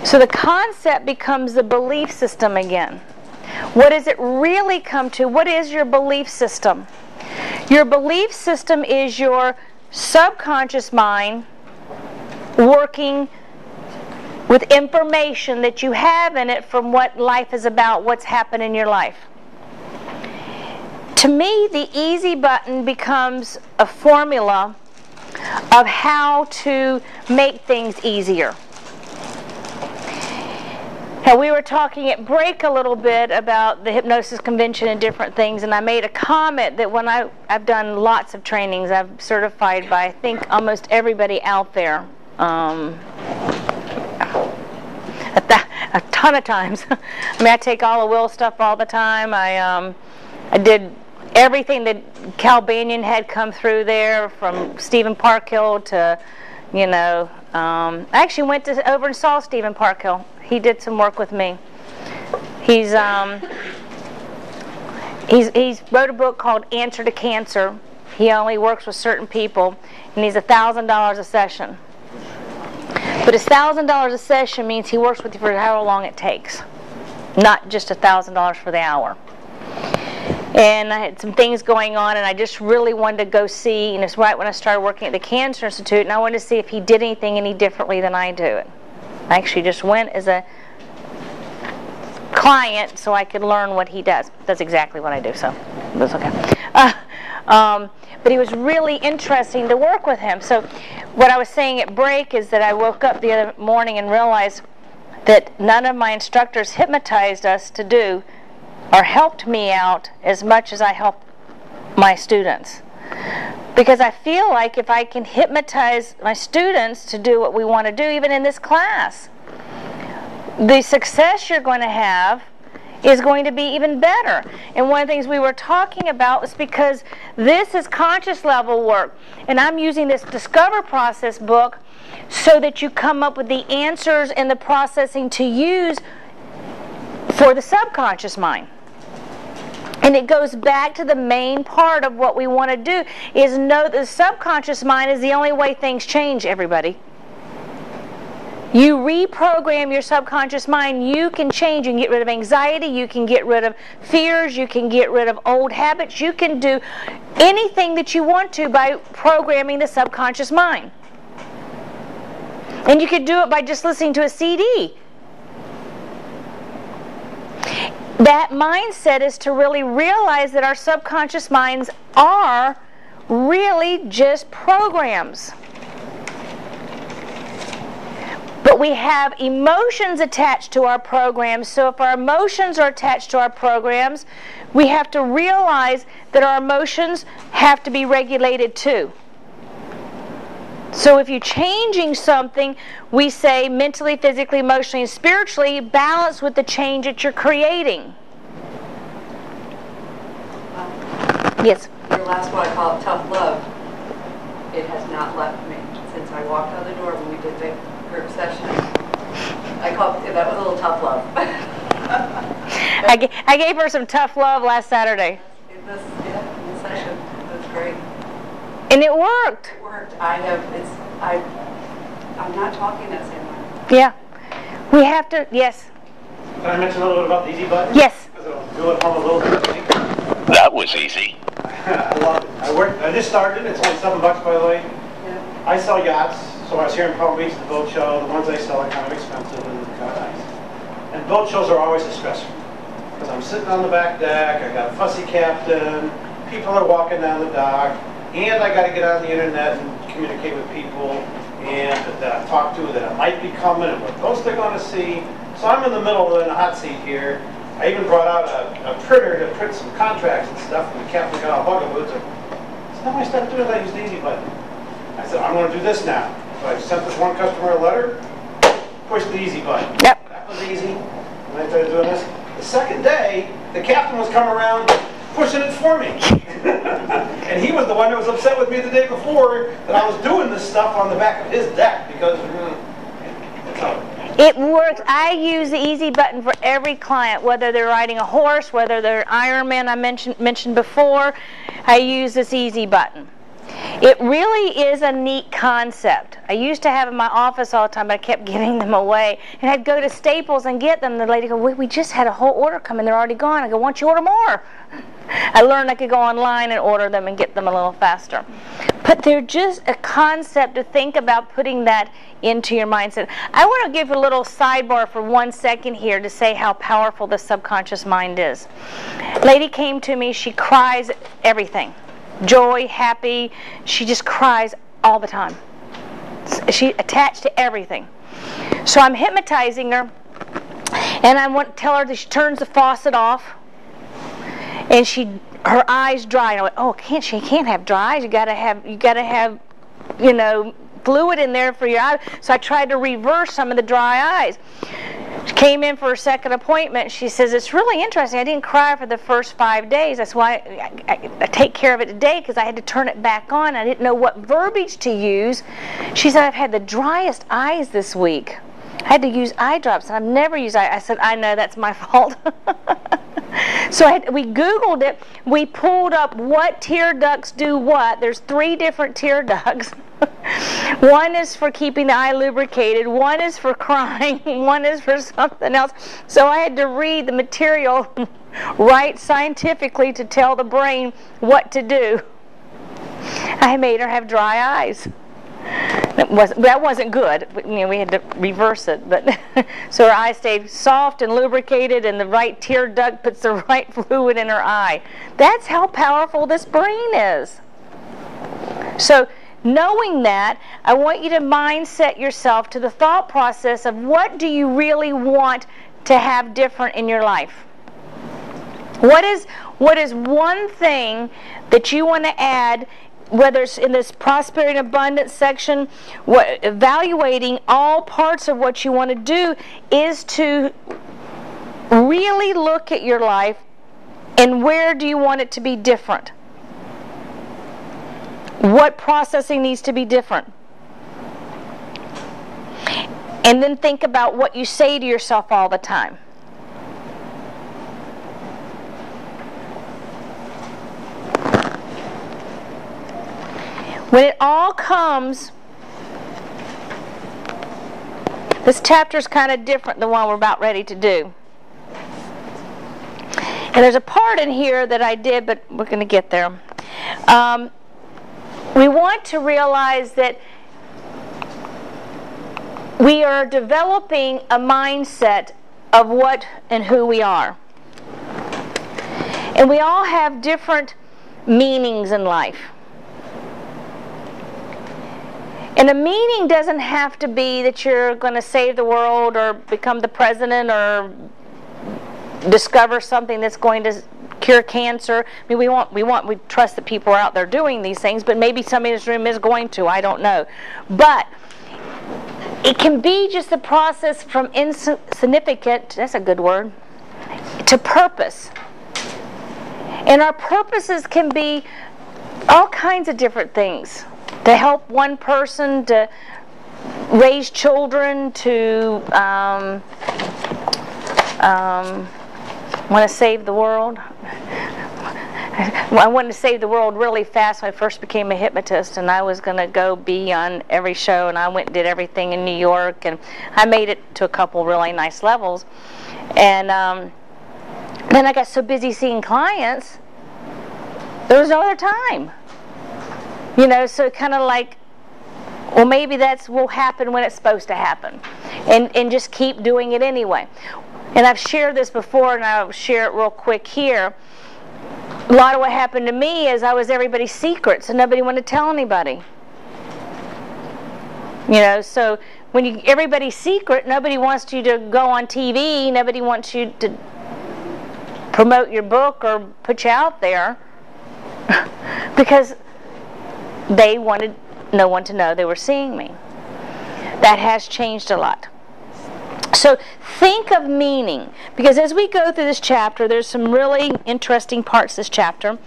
So the concept becomes the belief system again. What does it really come to? What is your belief system? Your belief system is your subconscious mind working with information that you have in it from what life is about, what's happened in your life. To me, the easy button becomes a formula of how to make things easier. Now, we were talking at break a little bit about the hypnosis convention and different things, and I made a comment that when I've done lots of trainings, I've certified by, I think, almost everybody out there. A ton of times. I mean, I take all the will stuff all the time. I did everything that Cal Banyan had come through there, from Stephen Parkhill to, you know, I actually went over and saw Stephen Parkhill. He did some work with me. He's wrote a book called Answer to Cancer. He only works with certain people, and he's $1,000 a session. But his $1,000 a session means he works with you for however long it takes, not just $1,000 for the hour. And I had some things going on, and I just really wanted to go see, and it's right when I started working at the Cancer Institute, and I wanted to see if he did anything any differently than I do it. I actually just went as a client so I could learn what he does. That's exactly what I do, so that's okay. But he was really interesting to work with him. So what I was saying at break is that I woke up the other morning and realized that none of my instructors hypnotized us to do or helped me out as much as I help my students. Because I feel like if I can hypnotize my students to do what we want to do, even in this class, the success you're going to have is going to be even better. And one of the things we were talking about was because this is conscious level work, and I'm using this Discover Process book so that you come up with the answers and the processing to use for the subconscious mind. And it goes back to the main part of what we want to do, is know that the subconscious mind is the only way things change, everybody. You reprogram your subconscious mind, you can change. You can get rid of anxiety, you can get rid of fears, you can get rid of old habits. You can do anything that you want to by programming the subconscious mind. And you could do it by just listening to a CD. That mindset is to really realize that our subconscious minds are really just programs. But we have emotions attached to our programs, so if our emotions are attached to our programs, we have to realize that our emotions have to be regulated too. So if you're changing something, we say mentally, physically, emotionally, and spiritually, balance with the change that you're creating. Yes? Your last one, I call it tough love. It has not left me since I walked out the door when we did the group session. I call it, that was a little tough love. I gave her some tough love last Saturday. In the session, it was great. And it worked. It worked. I'm not talking that same way. Yeah. We have to, yes. Can I mention a little bit about the easy button? Yes. Because it'll do it from a little bit. That was easy. I love it. I just started. It's only $7, by the way. Yeah. I sell yachts. So when I was here in Palm Beach, the boat show, the ones I sell are kind of expensive and kind of nice. And boat shows are always a stressor. Because I'm sitting on the back deck, I got a fussy captain, people are walking down the dock, and I got to get on the internet and communicate with people, and that I talk to that might be coming, and what else they're going to see. So I'm in the middle of the hot seat here. I even brought out a printer to print some contracts and stuff, and the captain got all bugaboos. So now I started doing it, I used the easy button. I said, I'm going to do this now. So I sent this one customer a letter, pushed the easy button. Yep. That was easy. And I started doing this. The second day, the captain was coming around pushing it for me. And he was the one that was upset with me the day before that I was doing this stuff on the back of his deck because that's how it works. I use the easy button for every client, whether they're riding a horse, whether they're Ironman I mentioned before. I use this easy button. It really is a neat concept. I used to have in my office all the time, but I kept giving them away. And I'd go to Staples and get them. The lady would go, we just had a whole order come in. They're already gone. I go, why don't you order more? I learned I could go online and order them and get them a little faster. But they're just a concept to think about putting that into your mindset. I want to give a little sidebar for 1 second here to say how powerful the subconscious mind is. Lady came to me. She cries at everything. Joy, happy, she just cries all the time. She attached to everything. So I'm hypnotizing her, and I want to tell her that she turns the faucet off, and her eyes dry. And I went, oh, she can't have dry eyes. You gotta have, you know, fluid in there for your eyes. So I tried to reverse some of the dry eyes. She came in for her second appointment. She says, it's really interesting. I didn't cry for the first 5 days. That's why I take care of it today, because I had to turn it back on. I didn't know what verbiage to use. She said, I've had the driest eyes this week. I had to use eye drops, and I've never used eye. I said, I know, that's my fault. So we Googled it. We pulled up what tear ducts do what. There's 3 different tear ducts. One is for keeping the eye lubricated, one is for crying, one is for something else. So I had to read the material right scientifically to tell the brain what to do. I made her have dry eyes. That wasn't good. You know, we had to reverse it. But so her eye stayed soft and lubricated, and the right tear duct puts the right fluid in her eye. That's how powerful this brain is. So knowing that, I want you to mindset yourself to the thought process of what do you really want to have different in your life? What is one thing that you want to add, whether it's in this prosperity and abundance section, evaluating all parts of what you want to do is to really look at your life and where do you want it to be different? What processing needs to be different? And then think about what you say to yourself all the time. When it all comes, this chapter is kind of different than one we're about ready to do. And there's a part in here that I did, but we're going to get there. We want to realize that we are developing a mindset of what and who we are. And we all have different meanings in life. And a meaning doesn't have to be that you're going to save the world or become the president or discover something that's going to cure cancer. I mean, we trust that people are out there doing these things, but maybe somebody in this room is going to. I don't know. But it can be just the process from insignificant, that's a good word, to purpose. And our purposes can be all kinds of different things. To help one person, to raise children, to want to save the world. I wanted to save the world really fast when I first became a hypnotist, and I was going to go be on every show, and I went and did everything in New York, and I made it to a couple really nice levels. And then I got so busy seeing clients, there was no other time. You know, so kind of like, well, maybe will happen when it's supposed to happen. And just keep doing it anyway. And I've shared this before, and I'll share it real quick here. A lot of what happened to me is I was everybody's secret, so nobody wanted to tell anybody. You know, so when everybody's secret, nobody wants you to go on TV, nobody wants you to promote your book or put you out there because they wanted no one to know they were seeing me. That has changed a lot. So think of meaning, because as we go through this chapter, there's some really interesting parts of this chapter.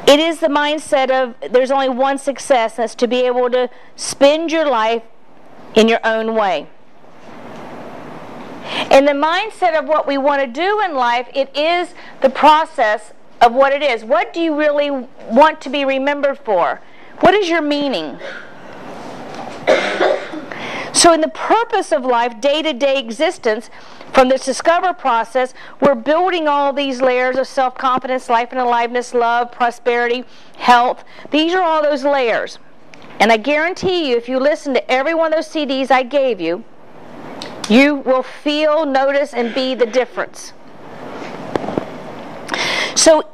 It is the mindset of there's only one success, and that's to be able to spend your life in your own way. In the mindset of what we want to do in life, it is the process of what it is. What do you really want to be remembered for? What is your meaning? So in the purpose of life, day-to-day existence, from this discover process, we're building all these layers of self-confidence, life and aliveness, love, prosperity, health. These are all those layers. And I guarantee you, if you listen to every one of those CDs I gave you, you will feel, notice, and be the difference. So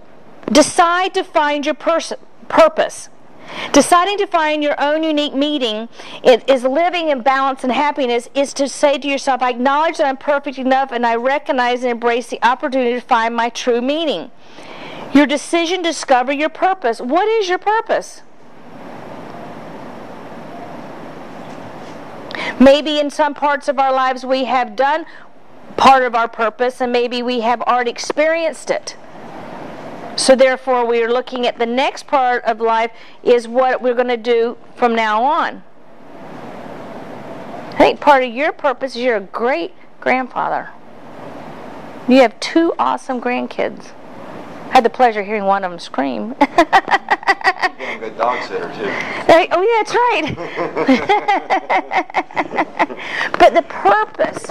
decide to find your purpose. Deciding to find your own unique meaning is living in balance and happiness, is to say to yourself, I acknowledge that I'm perfect enough and I recognize and embrace the opportunity to find my true meaning. Your decision to discover your purpose. What is your purpose? Maybe in some parts of our lives we have done part of our purpose, and maybe we have already experienced it. So therefore we are looking at the next part of life is what we're going to do from now on. I think part of your purpose is you're a great grandfather. You have 2 awesome grandkids. I had the pleasure of hearing one of them scream. You're a good dog sitter too. Oh yeah, that's right. But the purpose.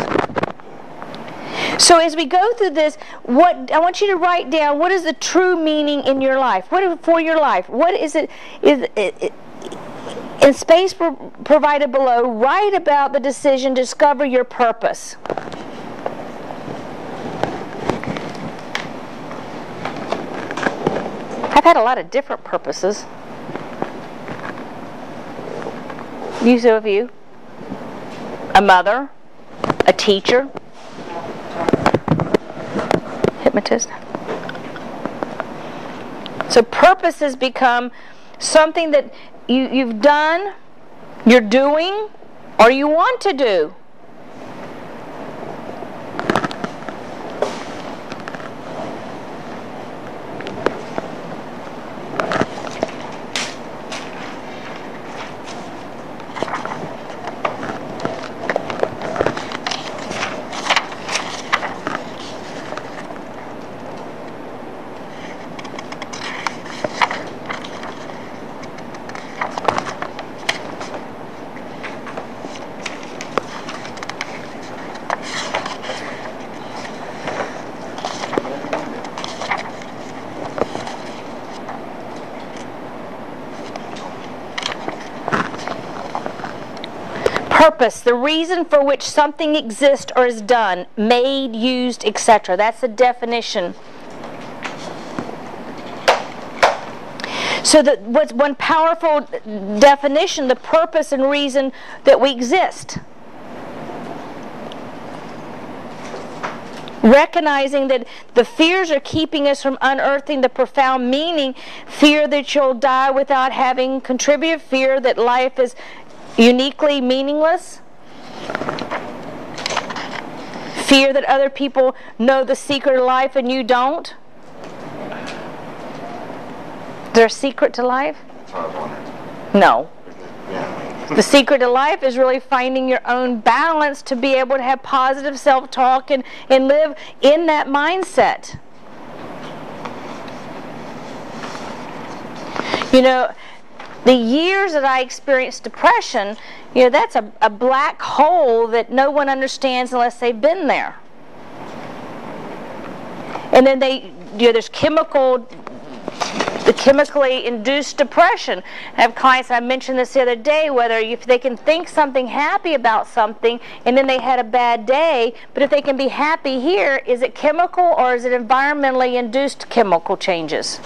So as we go through this, what I want you to write down, what is the true meaning in your life? What is for your life? What is it? In space provided below, write about the decision to discover your purpose. I've had a lot of different purposes. You of you, a mother, a teacher, hypnotist. So purpose has become something that you've done, you're doing, or you want to do. Purpose, the reason for which something exists or is done, made, used, etc. That's the definition. So what's one powerful definition, the purpose and reason that we exist. Recognizing that the fears are keeping us from unearthing the profound meaning, fear that you'll die without having contributed, fear that life is uniquely meaningless, fear that other people know the secret of life and you don't. Is there a secret to life? That's what I was wondering. No. Yeah. The secret to life is really finding your own balance to be able to have positive self-talk and live in that mindset. You know, the years that I experienced depression, you know, that's a black hole that no one understands unless they've been there. And then there's chemical the chemically induced depression. I have clients, I mentioned this the other day, whether if they can think something happy about something and then they had a bad day, but if they can be happy here, is it chemical or is it environmentally induced chemical changes?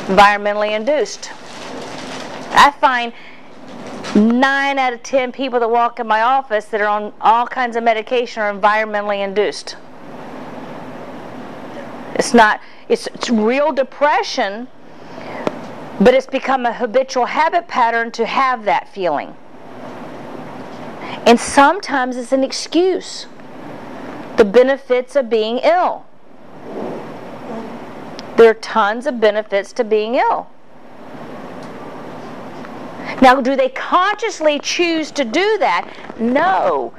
Environmentally induced. I find 9 out of 10 people that walk in my office that are on all kinds of medication are environmentally induced. It's real depression, but it's become a habitual habit pattern to have that feeling. And sometimes it's an excuse. The benefits of being ill. There are tons of benefits to being ill. Now, do they consciously choose to do that? No.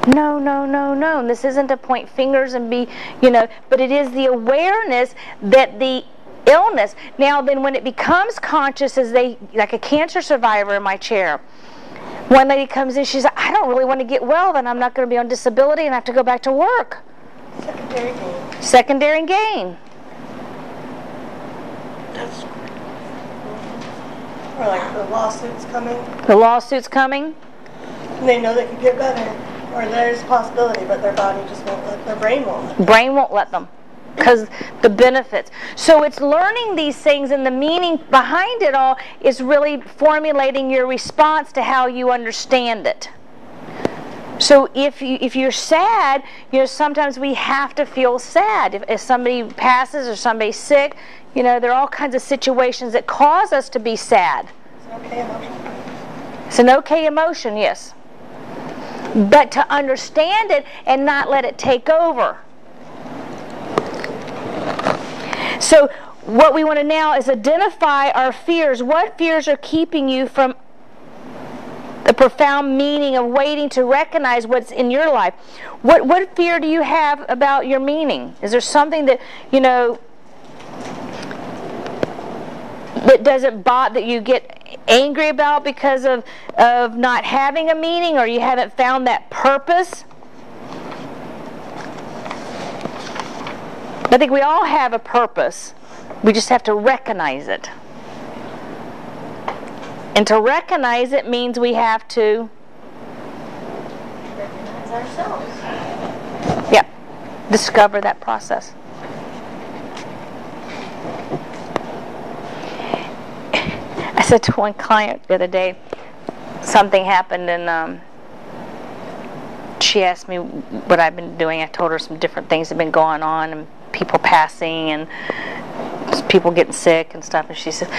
No, no, no, no. And this isn't to point fingers and be, but it is the awareness that the illness. Now, then when it becomes conscious, like a cancer survivor in my chair, one lady comes in, she says, I don't really want to get well, then I'm not going to be on disability and I have to go back to work. Secondary gain. Secondary gain. That's or like the lawsuits coming. The lawsuits coming. And they know they can get better. Or there's a possibility, but their body just won't let, their brain won't let them. Brain won't let them. Because the benefits. So it's learning these things, and the meaning behind it all is really formulating your response to how you understand it. So if you're sad, sometimes we have to feel sad. If somebody passes or somebody's sick, there are all kinds of situations that cause us to be sad. It's an okay emotion. It's an okay emotion, yes. But to understand it and not let it take over. So what we want to now is identify our fears. What fears are keeping you from the profound meaning of waiting to recognize what's in your life? What fear do you have about your meaning? Is there something that, that doesn't bother, that you get angry about because of not having a meaning, or you haven't found that purpose? I think we all have a purpose. We just have to recognize it. And to recognize it means we have to recognize ourselves. Yeah. Discover that process. I said to one client the other day, something happened, and she asked me what I've been doing. I told her some different things have been going on, and people passing, and people getting sick and stuff. And she said,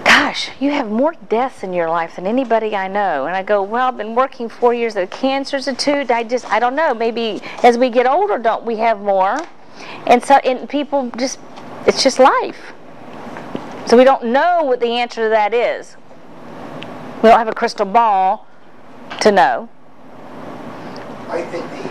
gosh, you have more deaths in your life than anybody I know. And I go, well, I've been working 4 years at Cancer Institute. I don't know, maybe as we get older, don't we have more? And so, and people just, it's just life. So we don't know what the answer to that is. We don't have a crystal ball to know. I think the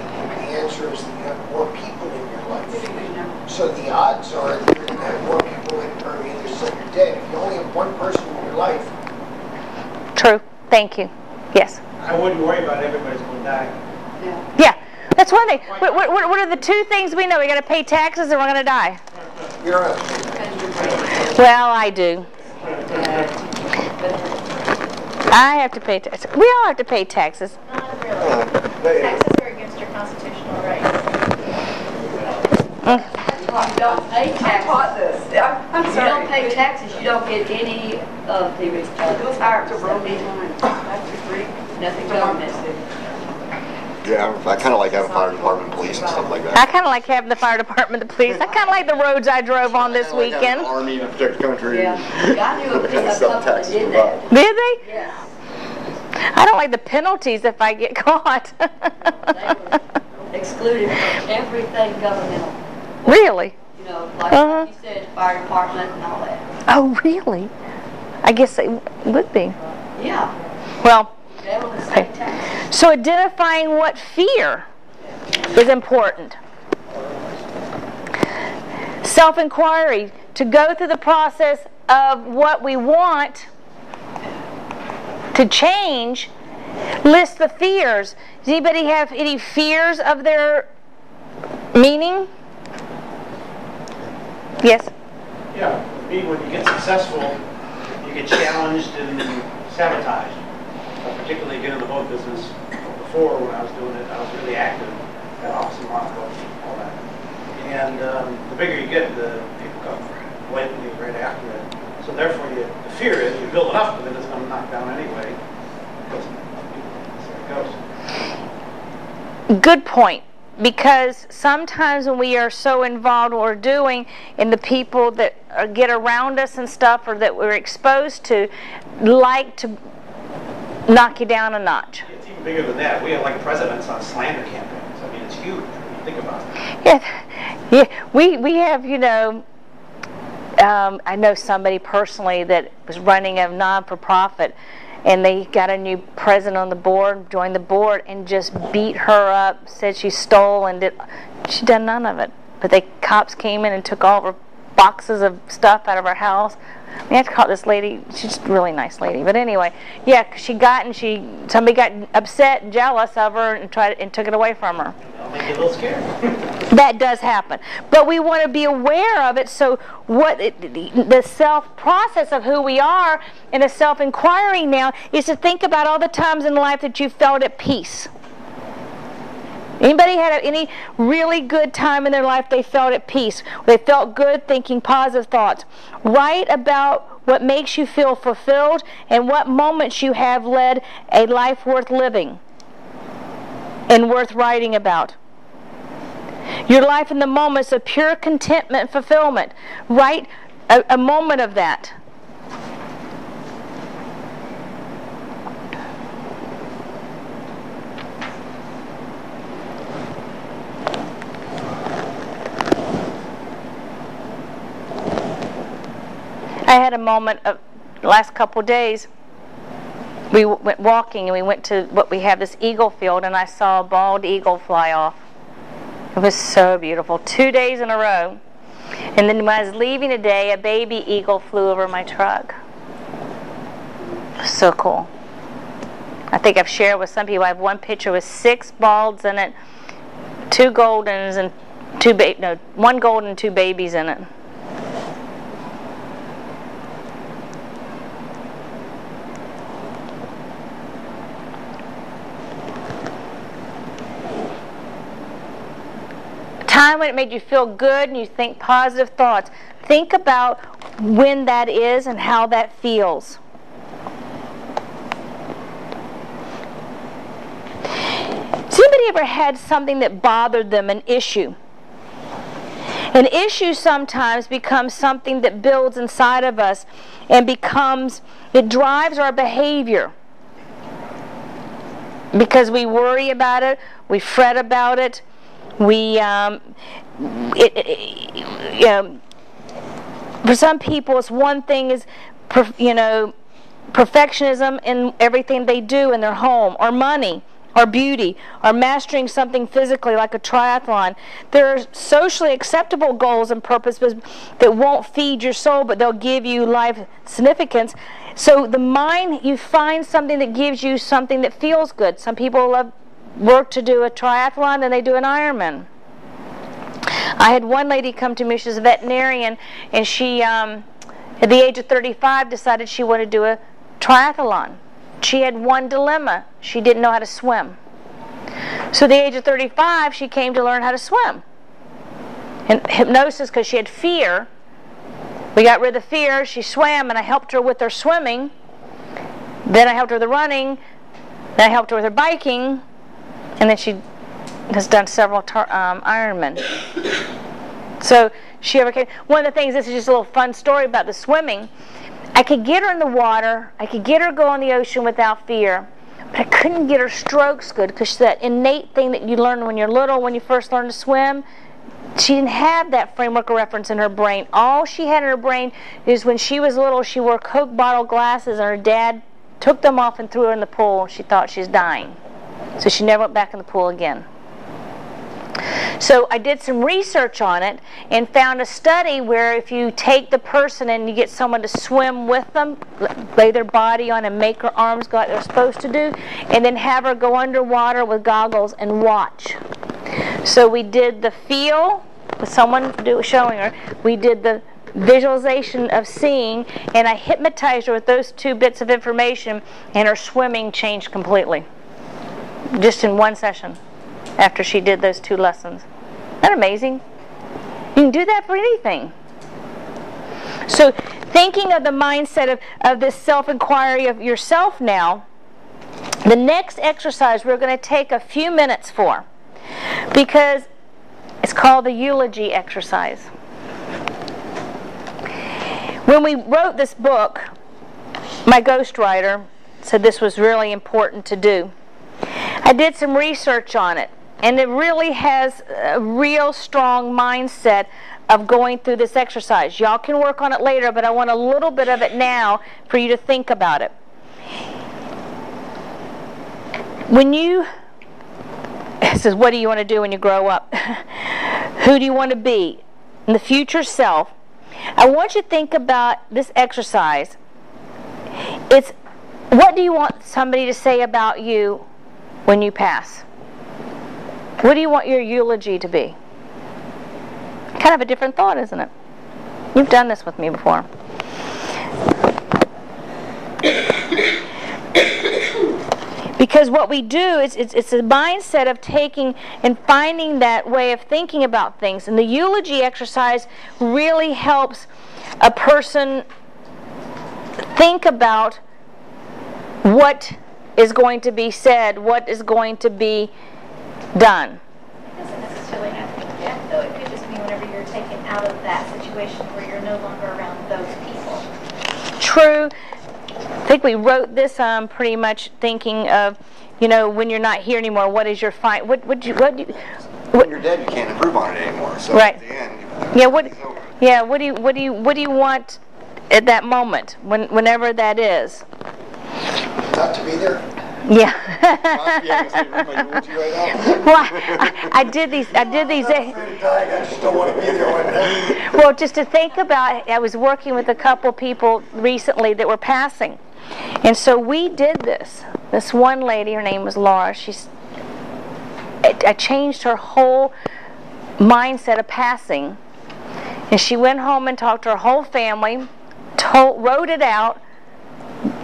answer is that you have more people in your life. So the odds are that you're going to have more people that are either sick or dead. If you only have one person in your life. True. Thank you. Yes. I wouldn't worry about everybody's going to die. Yeah. That's one thing. What are the two things we know? We got to pay taxes and we're going to die. You're right. Well, I do. I have to pay taxes. We all have to pay taxes. Not really. Taxes are against your constitutional rights. You don't pay taxes. I taught this. I'm You sorry. don't pay taxes, you don't get any of the retirement. Nothing government. Yeah, I kind of like having fire department, police, and stuff like that. I kind of like having the fire department, the police. I kind of like the roads I drove on this I like having weekend. an army and a protect the country. Yeah. I knew a And couple stuff that taxes did provide. that. Did they? Yes. I don't like the penalties if I get caught. They were excluded from everything governmental. Really? You know, like you said, fire department and all that. Oh, really? I guess they would be. Yeah. Well, They were the state taxes. so identifying what fear is important. Self-inquiry, to go through the process of what we want to change, list the fears. Does anybody have any fears of their meaning? Yes? Yeah, Yeah, me, when you get successful, you get challenged and sabotaged. Particularly again in the boat business. Before, when I was doing it, I was really active. Got off some lot boats, all that. And the bigger you get, the people come blatantly right after it. So therefore, the fear is you build it up, but then it's going to knock down anyway. Because there it goes. Good point. Because sometimes when we are so involved in what we're doing, and the people that get around us and stuff, or that we're exposed to, like to knock you down a notch. It's even bigger than that. We have like presidents on slander campaigns. I mean, it's huge when you think about it. Yeah. We have, you know, I know somebody personally that was running a non-for-profit, and they got a new president on the board, joined the board, and just beat her up, said she stole, and she done none of it. But cops came in and took all of her boxes of stuff out of her house. We have to call this lady, she's a really nice lady. But anyway, yeah, 'cause somebody got upset and jealous of her and took it away from her. That'll make you a little scared. That does happen. But we want to be aware of it, so the self-process of who we are and the self-inquiry now is to think about all the times in life that you felt at peace. Anybody had any really good time in their life they felt at peace? They felt good thinking positive thoughts. Write about what makes you feel fulfilled and what moments you have led a life worth living and worth writing about. Your life in the moments of pure contentment and fulfillment. Write a moment of that. I had a moment of the last couple of days. We went walking and we went to we have this eagle field, and I saw a bald eagle fly off. It was so beautiful. 2 days in a row. And then when I was leaving today, a baby eagle flew over my truck. It was so cool. I think I've shared with some people. I have one picture with 6 balds in it, 2 goldens and 1 golden and 2 babies in it. Time when it made you feel good and you think positive thoughts. Think about when that is and how that feels. Has anybody ever had something that bothered them, an issue? An issue sometimes becomes something that builds inside of us and it drives our behavior. Because we worry about it, we fret about it, for some people, it's one thing is, perfectionism in everything they do in their home, or money, or beauty, or mastering something physically like a triathlon. There are socially acceptable goals and purposes that won't feed your soul, but they'll give you life significance. So the mind, you find something that gives you something that feels good. Some people work to do a triathlon and they do an Ironman. I had one lady come to me, she's a veterinarian, and she, at the age of 35, decided she wanted to do a triathlon. She had one dilemma. She didn't know how to swim. So at the age of 35, she came to learn how to swim. And hypnosis, because she had fear. We got rid of the fear. She swam, and I helped her with her swimming. Then I helped her with the running. Then I helped her with her biking. And then she has done several Ironman. So she overcame. One of the things, this is just a little fun story about the swimming. I could get her in the water. I could get her go in the ocean without fear. But I couldn't get her strokes good because that innate thing that you learn when you're little, when you first learn to swim, she didn't have that framework of reference in her brain. All she had in her brain is when she was little, she wore Coke bottle glasses, and her dad took them off and threw her in the pool. She thought she was dying. So she never went back in the pool again. So I did some research on it and found a study where if you take the person and you get someone to swim with them, lay their body on and make her arms go like they're supposed to do, and then have her go underwater with goggles and watch. So we did the feel with someone showing her. We did the visualization of seeing, and I hypnotized her with those 2 bits of information, and her swimming changed completely. Just in 1 session after she did those 2 lessons. Isn't that amazing? You can do that for anything. So thinking of the mindset of this self-inquiry of yourself now, the next exercise we're going to take a few minutes for, because it's called the eulogy exercise. When we wrote this book, my ghostwriter said this was really important to do. I did some research on it, and it really has a real strong mindset of going through this exercise. Y'all can work on it later, but I want a little bit of it now for you to think about it. When you, it says, what do you want to do when you grow up? Who do you want to be? In the future self. I want you to think about this exercise. It's, what do you want somebody to say about you when you pass? What do you want your eulogy to be? Kind of a different thought, isn't it? You've done this with me before. Because what we do is it's a mindset of taking and finding that way of thinking about things. And the eulogy exercise really helps a person think about what is going to be said, what is going to be done. It doesn't necessarily have to be death, though. It could just be whenever you're taken out of that situation where you're no longer around those people. True. I think we wrote this pretty much thinking of, you know, when you're not here anymore, what is your fight? When you're dead, you can't improve on it anymore. So right. At the end, what do you want at that moment, whenever that is? Not to be there. Yeah. Well, Well, I did these. I'm afraid of dying. I just don't want to be there when that. Well, just to think about, I was working with a couple people recently that were passing, and so we did this. This one lady, her name was Laura. I changed her whole mindset of passing, and she went home and talked to her whole family, wrote it out,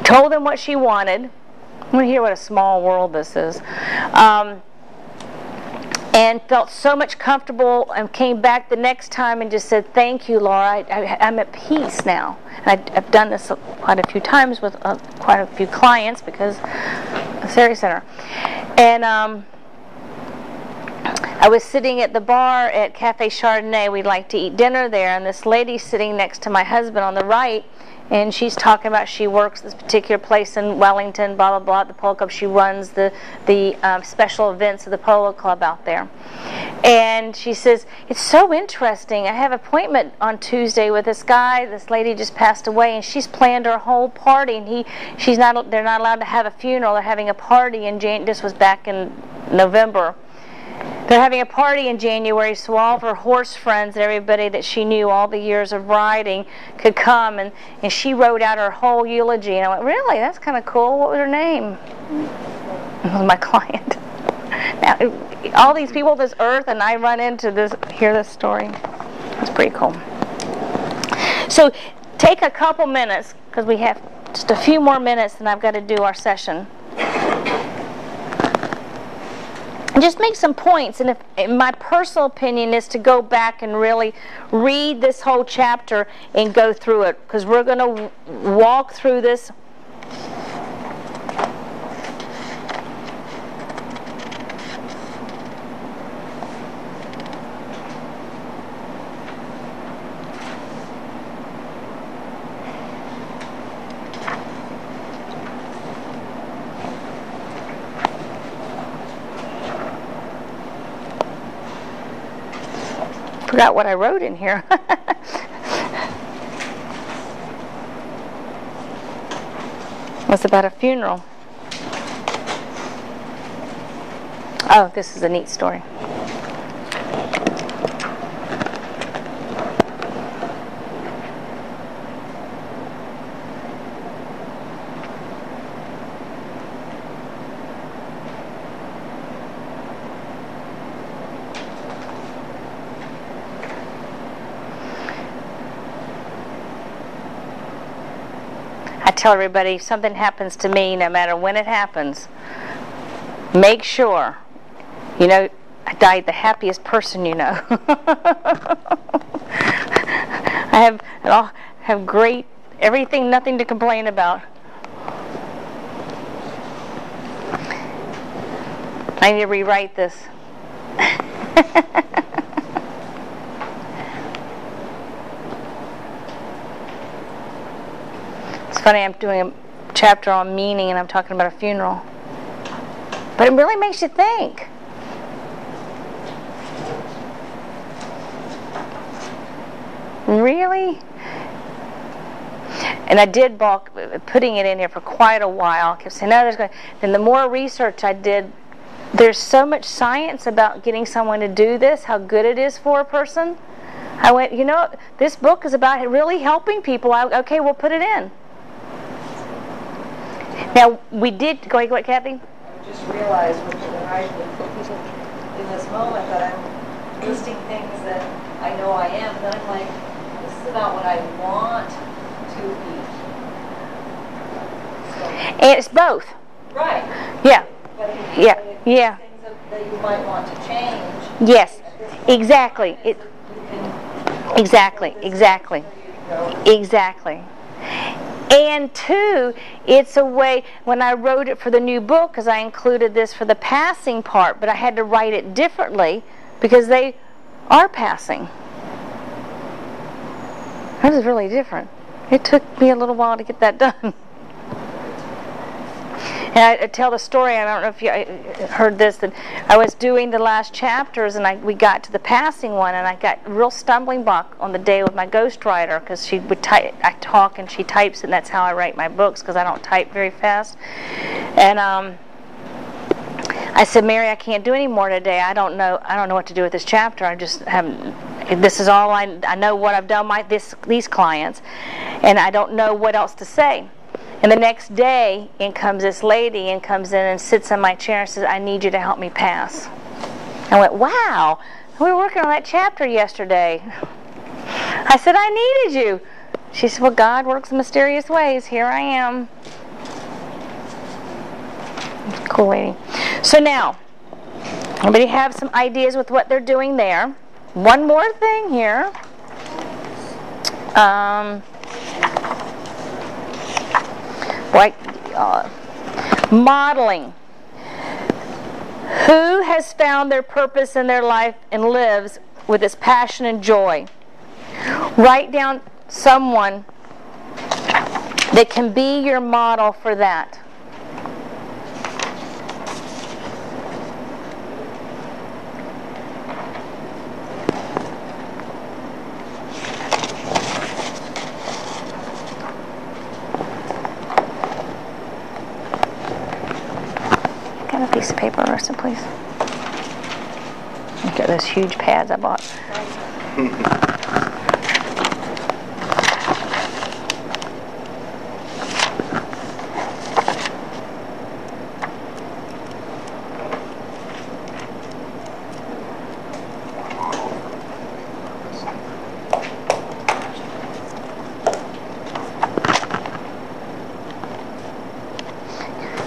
told them what she wanted. I want to hear what a small world this is. And felt so much comfortable, and came back the next time and just said, thank you, Laura. I'm at peace now. And I've done this quite a few times with quite a few clients because of Sari Center. And I was sitting at the bar at Cafe Chardonnay. We'd like to eat dinner there, and this lady's sitting next to my husband on the right, and she's talking about she works this particular place in Wellington, blah, blah, blah, at the Polo Club. She runs the special events of the Polo Club out there. And she says, it's so interesting. I have an appointment on Tuesday with this guy. This lady just passed away, and she's planned her whole party, and they're not allowed to have a funeral. They're having a party, and this was back in November. They're having a party in January, so all of her horse friends and everybody that she knew all the years of riding could come, and she wrote out her whole eulogy. And I went, really? That's kind of cool. What was her name? It was my client. Now, all these people, this earth, and I run into this, hear this story. It's pretty cool. So take a couple minutes, because we have just a few more minutes, and I've got to do our session. And just make some points, and my personal opinion is to go back and really read this whole chapter and go through it, because we're going to walk through this. Forgot what I wrote in here. It was about a funeral. Oh, this is a neat story. I tell everybody, if something happens to me, no matter when it happens, make sure, I died the happiest person you know. I have great, everything, nothing to complain about. I need to rewrite this. It's funny, I'm doing a chapter on meaning and I'm talking about a funeral. But it really makes you think. Really? And I did balk putting it in here for quite a while. I kept saying, no, there's going to... Then the more research I did, there's so much science about getting someone to do this, how good it is for a person. I went, this book is about really helping people. Okay, we'll put it in. Now, we did... Go ahead, Kathy? I just realized in this moment that I'm listing things that I know I am, and then I'm like, this is about what I want to be. So, and it's both. Right. Yeah. But Yeah. things that you might want to change. Yes. Exactly. Exactly. And two, it's a way, when I wrote it for the new book, because I included this for the passing part, but I had to write it differently because they are passing. That is really different. It took me a little while to get that done. And I tell the story, I don't know if you heard this, that I was doing the last chapters and we got to the passing one and I got a real stumbling block on the day with my ghostwriter because she would I talk and she types and that's how I write my books because I don't type very fast. And I said, Mary, I can't do any more today. I don't know what to do with this chapter. I just haven't. This is all I know what I've done these clients, and I don't know what else to say. And the next day, in comes this lady and comes in and sits in my chair and says, I need you to help me pass. I went, wow, we were working on that chapter yesterday. I said, I needed you. She said, well, God works in mysterious ways. Here I am. Cool lady. So now, everybody have some ideas with what they're doing there. One more thing here. Modeling. Who has found their purpose in their life and lives with its passion and joy? Write down someone that can be your model for that. Got a piece of paper or something, please. Look at those huge pads I bought.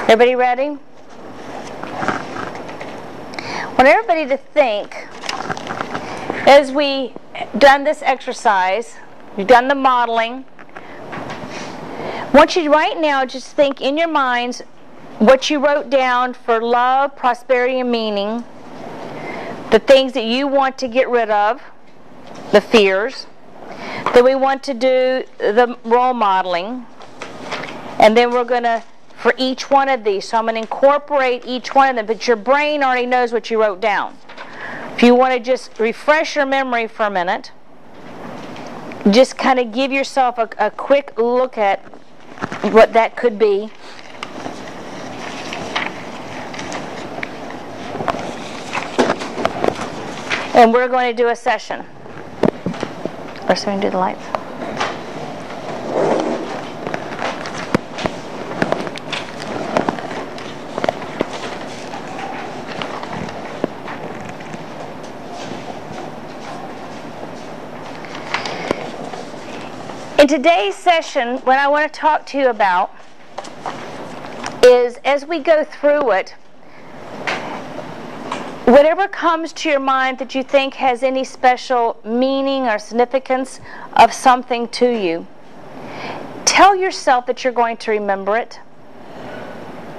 Everybody ready? I want everybody to think, as we done this exercise, you've done the modeling, I want you to right now just think in your minds what you wrote down for love, prosperity, and meaning, the things that you want to get rid of, the fears, then we want to do the role modeling, and then we're going to for each one of these. So I'm going to incorporate each one of them, but your brain already knows what you wrote down. If you want to just refresh your memory for a minute, just kind of give yourself a quick look at what that could be. And we're going to do a session. First, we're going to do the lights. In today's session, what I want to talk to you about is, as we go through it, whatever comes to your mind that you think has any special meaning or significance of something to you, tell yourself that you're going to remember it.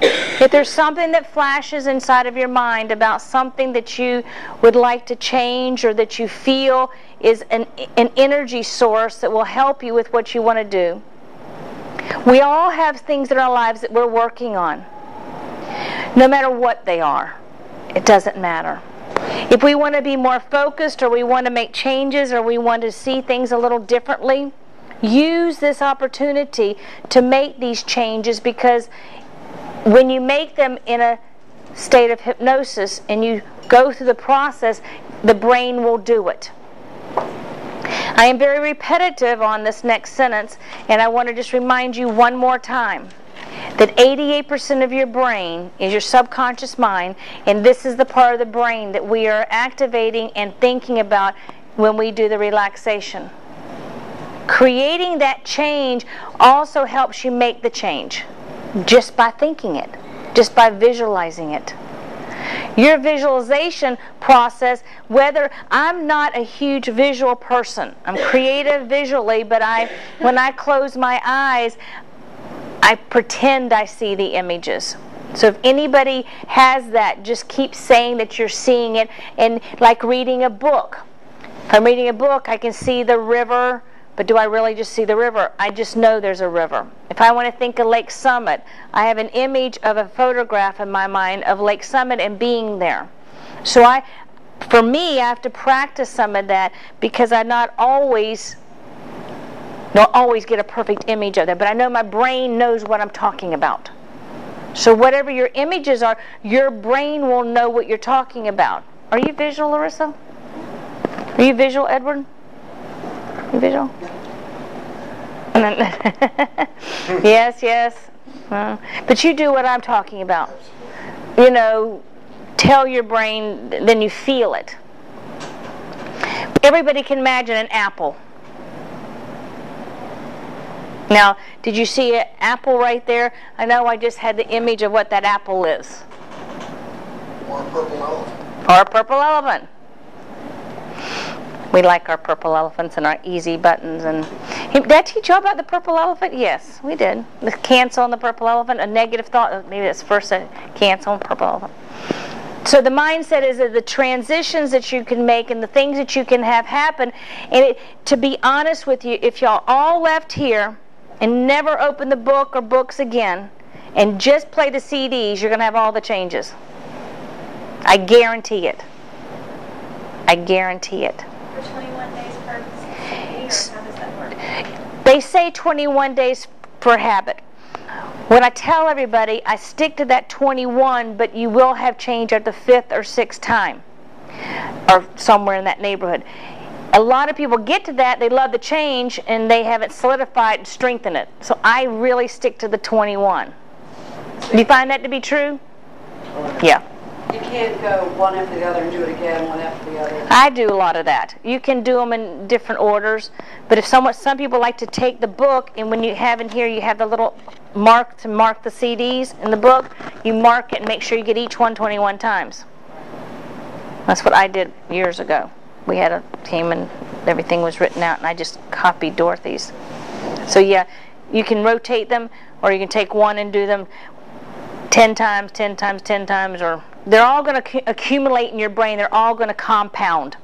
If there's something that flashes inside of your mind about something that you would like to change or that you feel is an energy source that will help you with what you want to do. We all have things in our lives that we're working on. No matter what they are, it doesn't matter. If we want to be more focused, or we want to make changes, or we want to see things a little differently, use this opportunity to make these changes, because when you make them in a state of hypnosis and you go through the process, the brain will do it. I am very repetitive on this next sentence, and I want to just remind you one more time that 88% of your brain is your subconscious mind, and this is the part of the brain that we are activating and thinking about when we do the relaxation. Creating that change also helps you make the change just by thinking it, just by visualizing it. Your visualization process, whether I'm not a huge visual person, I'm creative visually, but when I close my eyes, I pretend I see the images. So if anybody has that, just keep saying that you're seeing it. And like reading a book. If I'm reading a book, I can see the river, but do I really just see the river? I just know there's a river. If I want to think of Lake Summit, I have an image of a photograph in my mind of Lake Summit and being there. So for me, I have to practice some of that, because I don't always get a perfect image of that, but I know my brain knows what I'm talking about. So whatever your images are, your brain will know what you're talking about. Are you visual, Larissa? Are you visual, Edward? You visual? Yes, yes. But you do what I'm talking about. You know, tell your brain, then you feel it. Everybody can imagine an apple. Now, did you see an apple right there? I know I just had the image of what that apple is. Or a purple elephant. Or a purple elephant. We like our purple elephants and our easy buttons. And did I teach you about the purple elephant? Yes, we did. The cancel on the purple elephant, a negative thought. Maybe that's first a cancel on purple elephant. So the mindset is that the transitions that you can make and the things that you can have happen. And to be honest with you, if y'all all left here and never open the book or books again and just play the CDs, you're going to have all the changes. I guarantee it. I guarantee it. For 21 days per CD, or how does that work? They say 21 days per habit. When I tell everybody, I stick to that 21, but you will have change at the 5th or 6th time, or somewhere in that neighborhood. A lot of people get to that, they love the change, and they haven't solidified and strengthened it. So I really stick to the 21. Do you find that to be true? Yeah. You can't go one after the other and do it again, one after the other. I do a lot of that. You can do them in different orders, but if some people like to take the book, and when you have in here, you have the little mark to mark the CDs in the book, you mark it and make sure you get each one 21 times. That's what I did years ago. We had a team and everything was written out, and I just copied Dorothy's. So yeah, you can rotate them, or you can take one and do them 10 times, 10 times, 10 times, or they're all going to accumulate in your brain. They're all going to compound.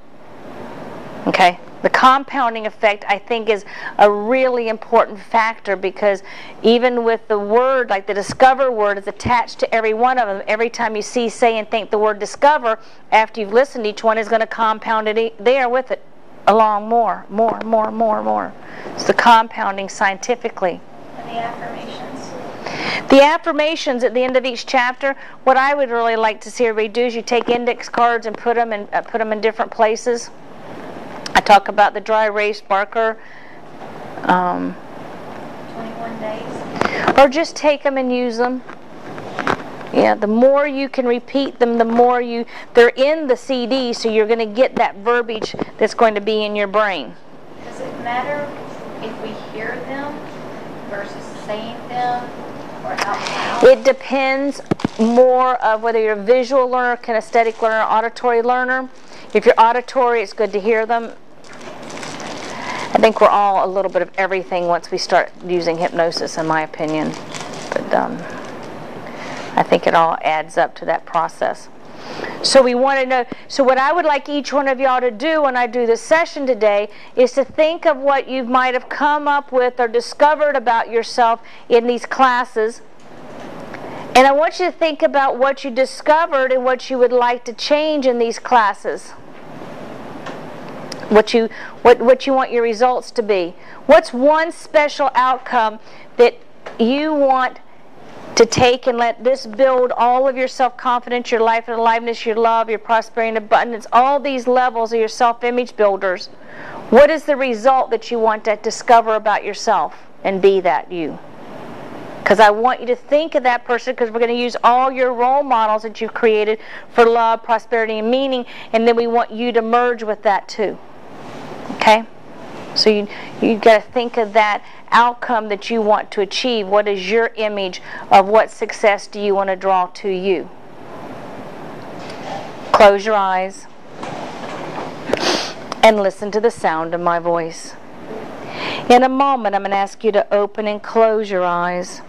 Okay? The compounding effect, I think, is a really important factor, because even with the word, like the discover word is attached to every one of them. Every time you see, say, and think the word discover, after you've listened, each one is going to compound it there with it, along more. It's the compounding scientifically. And the affirmations. The affirmations at the end of each chapter, what I would really like to see everybody do is you take index cards and put them in different places. I talk about the dry erase marker. 21 days. Or just take them and use them. Yeah, the more you can repeat them, the more they're in the CD, so you're going to get that verbiage that's going to be in your brain. Does it matter if we hear them versus saying them or out loud? It depends more of whether you're a visual learner, kinesthetic learner, auditory learner. If you're auditory, it's good to hear them. I think we're all a little bit of everything once we start using hypnosis, in my opinion. But I think it all adds up to that process. So we want to know, so what I would like each one of y'all to do when I do this session today is to think of what you might have come up with or discovered about yourself in these classes. And I want you to think about what you discovered and what you would like to change in these classes. What you want your results to be. What's one special outcome that you want to take and let this build all of your self-confidence, your life and aliveness, your love, your prosperity and abundance, all these levels of your self-image builders. What is the result that you want to discover about yourself and be that you? Because I want you to think of that person, because we're going to use all your role models that you've created for love, prosperity, and meaning, and then we want you to merge with that too. Okay? So you've got to think of that outcome that you want to achieve. What is your image of what success do you want to draw to you? Close your eyes and listen to the sound of my voice. In a moment, I'm going to ask you to open and close your eyes.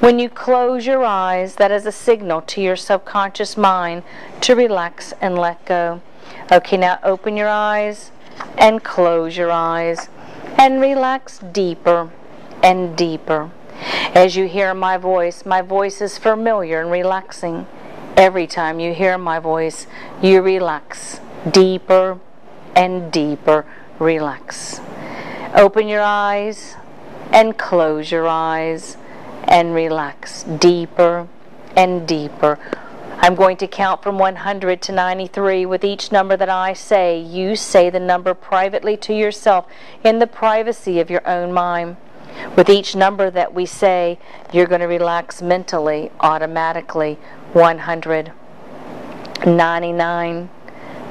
When you close your eyes, that is a signal to your subconscious mind to relax and let go. Okay, now open your eyes and close your eyes and relax deeper and deeper. As you hear my voice is familiar and relaxing. Every time you hear my voice, you relax deeper and deeper. Relax. Open your eyes and close your eyes and relax deeper and deeper. I'm going to count from 100 to 93. With each number that I say, you say the number privately to yourself in the privacy of your own mind. With each number that we say, you're going to relax mentally, automatically. 100, 99,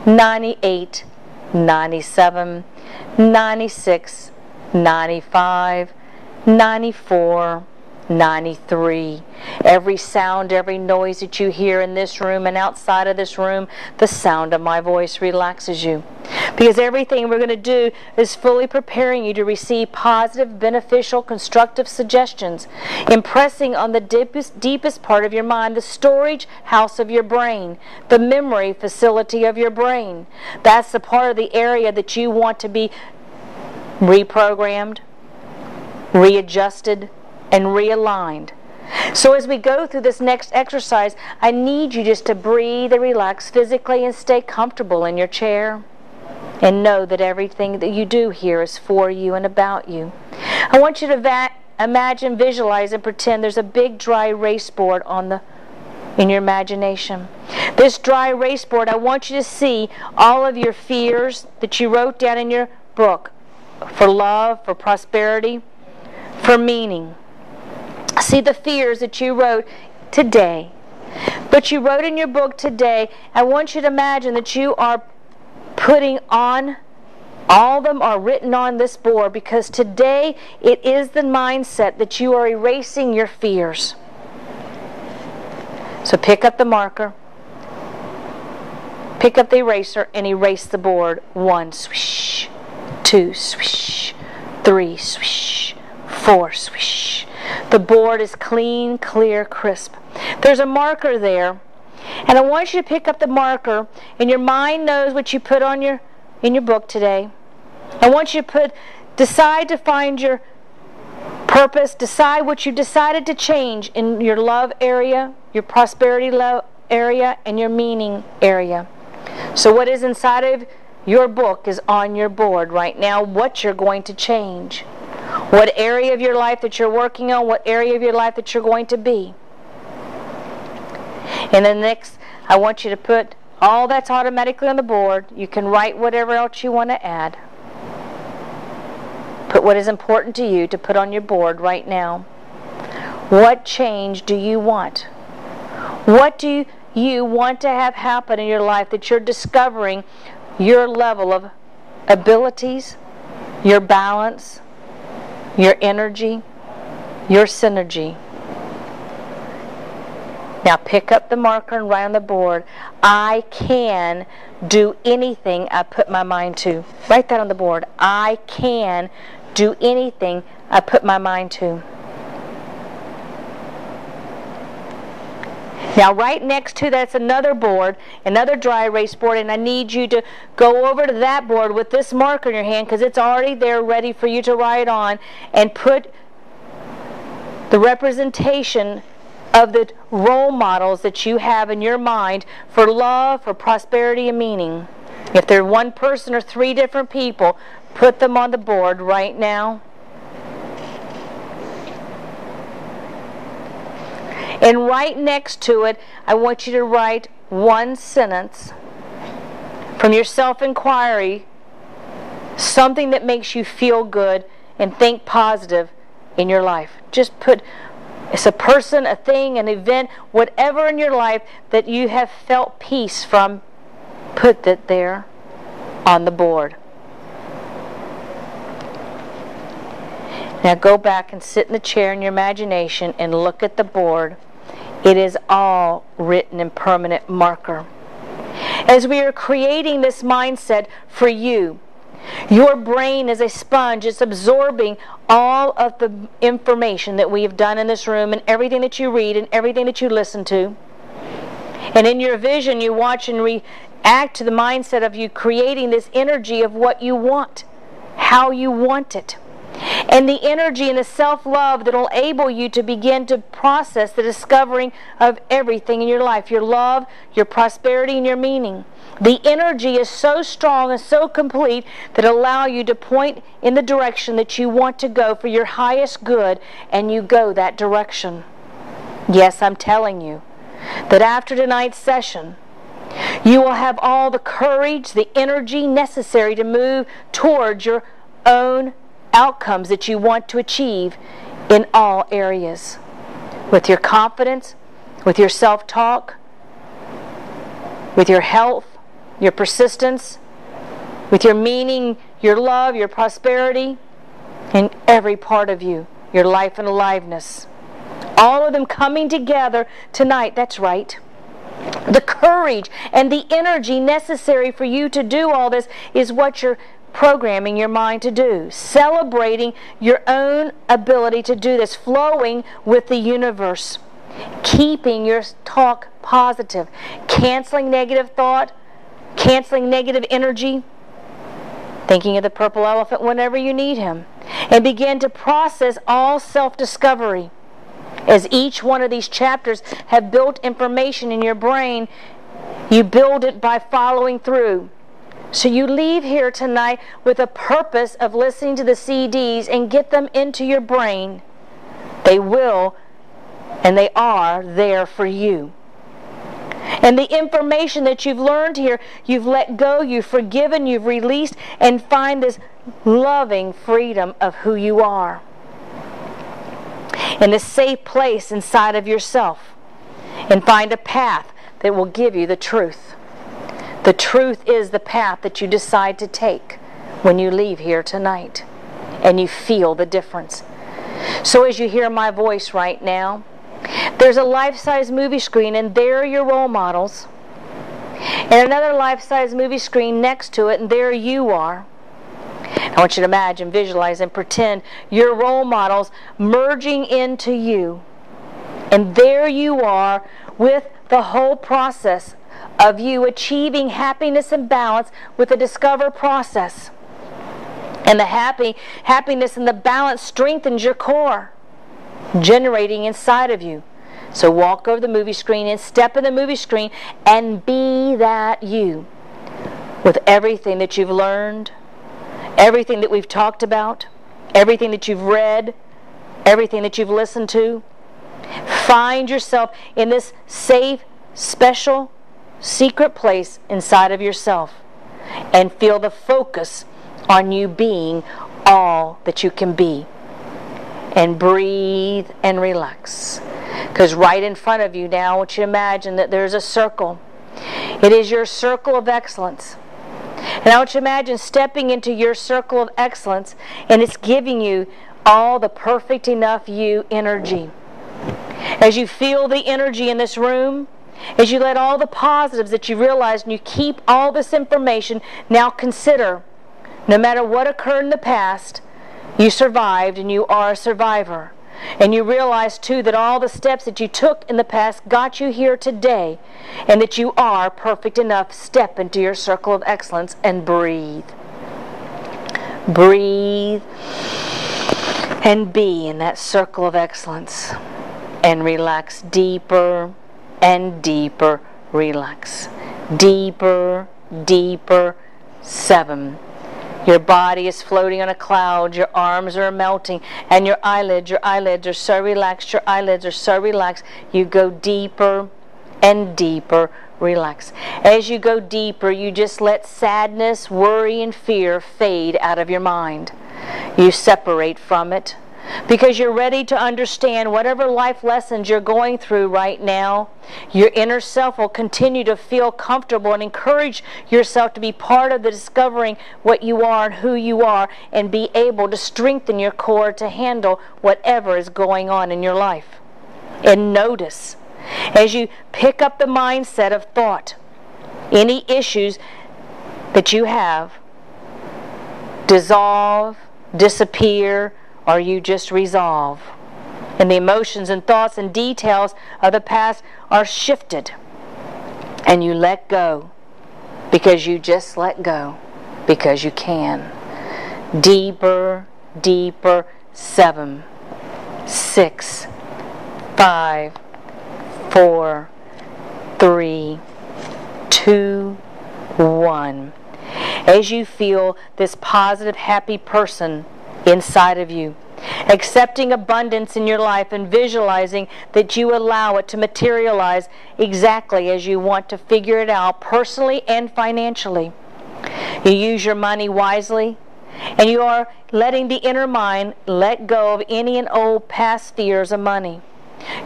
98, 97, 96, 95, 94, 93. Every sound, every noise that you hear in this room and outside of this room, the sound of my voice relaxes you. Because everything we're going to do is fully preparing you to receive positive, beneficial, constructive suggestions, impressing on the deepest part of your mind, the storage house of your brain, the memory facility of your brain. That's the part of the area that you want to be reprogrammed, readjusted, and realigned. So as we go through this next exercise, I need you just to breathe and relax physically and stay comfortable in your chair. And know that everything that you do here is for you and about you. I want you to imagine, visualize, and pretend there's a big dry erase board in your imagination. This dry erase board, I want you to see all of your fears that you wrote down in your book for love, for prosperity, for meaning. See the fears that you wrote today. But you wrote in your book today. I want you to imagine that you are putting on, all of them are written on this board, because today it is the mindset that you are erasing your fears. So pick up the marker, pick up the eraser, and erase the board. 1, swish. 2, swish. 3, swish. 4, swish. The board is clean, clear, crisp. There's a marker there, and I want you to pick up the marker, and your mind knows what you put on in your book today. I want you to decide to find your purpose, decide what you decided to change in your love area, your prosperity love area, and your meaning area. So what is inside of your book is on your board right now, what you're going to change. What area of your life that you're working on, what area of your life that you're going to be. And then next, I want you to put all that's automatically on the board. You can write whatever else you want to add. Put what is important to you to put on your board right now. What change do you want? What do you want to have happen in your life that you're discovering your level of abilities, your balance, your energy, your synergy. Now pick up the marker and write on the board, I can do anything I put my mind to. Write that on the board. I can do anything I put my mind to. Now right next to that's another board, another dry erase board, and I need you to go over to that board with this marker in your hand because it's already there ready for you to write on, and put the representation of the role models that you have in your mind for love, for prosperity, and meaning. If they're one person or 3 different people, put them on the board right now. And right next to it, I want you to write one sentence from your self-inquiry, something that makes you feel good and think positive in your life. Just put, it's a person, a thing, an event, whatever in your life that you have felt peace from, put that there on the board. Now go back and sit in the chair in your imagination and look at the board. It is all written in permanent marker. As we are creating this mindset for you, your brain is a sponge. It's absorbing all of the information that we have done in this room and everything that you read and everything that you listen to. And in your vision, you watch and react to the mindset of you creating this energy of what you want, how you want it. And the energy and the self-love that will enable you to begin to process the discovering of everything in your life, your love, your prosperity, and your meaning. The energy is so strong and so complete that allow you to point in the direction that you want to go for your highest good, and you go that direction. Yes, I'm telling you that after tonight's session, you will have all the courage, the energy necessary to move towards your own outcomes that you want to achieve in all areas. With your confidence, with your self-talk, with your health, your persistence, with your meaning, your love, your prosperity, in every part of you, your life and aliveness. All of them coming together tonight, that's right. The courage and the energy necessary for you to do all this is what you're programming your mind to do. Celebrating your own ability to do this, flowing with the universe. Keeping your talk positive. Canceling negative thought, canceling negative energy. Thinking of the purple elephant whenever you need him. And begin to process all self-discovery. As each one of these chapters have built information in your brain, you build it by following through. So you leave here tonight with a purpose of listening to the CDs and get them into your brain. They will, and they are there for you. And the information that you've learned here, you've let go, you've forgiven, you've released, and find this loving freedom of who you are. In a safe place inside of yourself. And find a path that will give you the truth. The truth is the path that you decide to take when you leave here tonight. And you feel the difference. So as you hear my voice right now, there's a life-size movie screen, and there are your role models. And another life-size movie screen next to it, and there you are. I want you to imagine, visualize, and pretend your role models merging into you. And there you are with the whole process of you achieving happiness and balance with the Discover process. And the happiness and the balance strengthens your core, generating inside of you. So walk over the movie screen and step in the movie screen and be that you. With everything that you've learned, everything that we've talked about, everything that you've read, everything that you've listened to. Find yourself in this safe, special, secret place inside of yourself and feel the focus on you being all that you can be. And breathe and relax. Because right in front of you now, I want you to imagine that there's a circle. It is your circle of excellence. And I want you to imagine stepping into your circle of excellence, and it's giving you all the perfect enough you energy. As you feel the energy in this room, as you let all the positives that you realize and you keep all this information, now consider, no matter what occurred in the past, you survived and you are a survivor. And you realize too that all the steps that you took in the past got you here today, and that you are perfect enough. Step into your circle of excellence and breathe. Breathe and be in that circle of excellence. And relax deeper and deeper. Relax. Deeper, deeper. 7. Your body is floating on a cloud. Your arms are melting. And your eyelids are so relaxed. Your eyelids are so relaxed. You go deeper and deeper. Relax. As you go deeper, you just let sadness, worry, and fear fade out of your mind. You separate from it, because you're ready to understand whatever life lessons you're going through right now. Your inner self will continue to feel comfortable and encourage yourself to be part of the discovering what you are and who you are, and be able to strengthen your core to handle whatever is going on in your life. And notice, as you pick up the mindset of thought, any issues that you have dissolve, disappear, or you just resolve. And the emotions and thoughts and details of the past are shifted. And you let go, because you just let go, because you can. Deeper, deeper. 7, 6, 5, 4, 3, 2, 1. As you feel this positive, happy person inside of you, accepting abundance in your life and visualizing that you allow it to materialize exactly as you want to figure it out, personally and financially. You use your money wisely, and you are letting the inner mind let go of any and old past fears of money.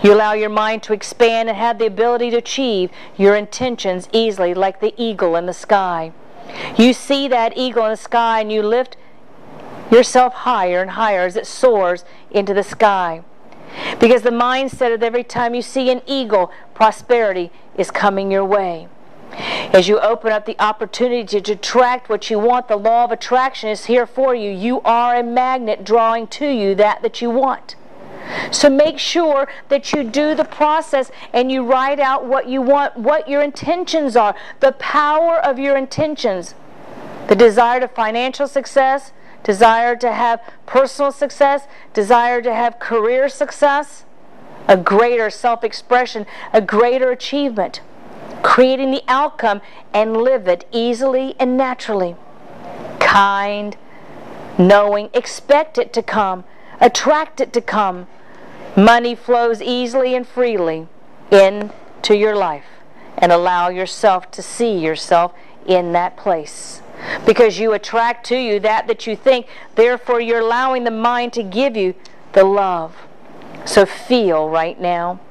You allow your mind to expand and have the ability to achieve your intentions easily, like the eagle in the sky. You see that eagle in the sky, and you lift yourself higher and higher as it soars into the sky. Because the mindset of every time you see an eagle, prosperity is coming your way. As you open up the opportunity to attract what you want, the law of attraction is here for you. You are a magnet drawing to you that you want. So make sure that you do the process and you write out what you want, what your intentions are, the power of your intentions. The desire to financial success, desire to have personal success, desire to have career success, a greater self-expression, a greater achievement, creating the outcome and live it easily and naturally. Kind, knowing, expect it to come, attract it to come. Money flows easily and freely into your life, and allow yourself to see yourself in that place. Because you attract to you that you think, therefore you're allowing the mind to give you the love. So feel right now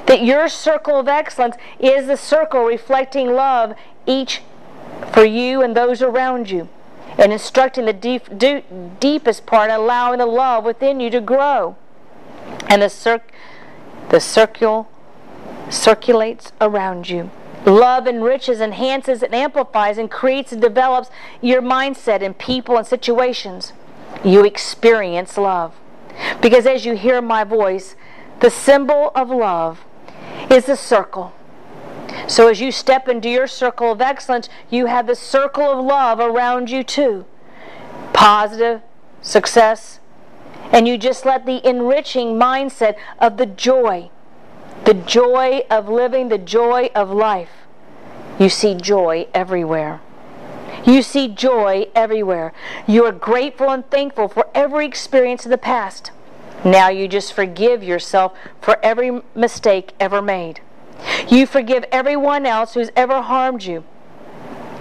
that your circle of excellence is the circle reflecting love each for you and those around you, and instructing the deepest part, allowing the love within you to grow. And the circle circulates around you. Love enriches, enhances, and amplifies, and creates and develops your mindset in people and situations. You experience love. Because as you hear my voice, the symbol of love is the circle. So as you step into your circle of excellence, you have the circle of love around you too. Positive, success, and you just let the enriching mindset of the joy of living, the joy of life. You see joy everywhere. You see joy everywhere. You are grateful and thankful for every experience of the past. Now you just forgive yourself for every mistake ever made. You forgive everyone else who's ever harmed you.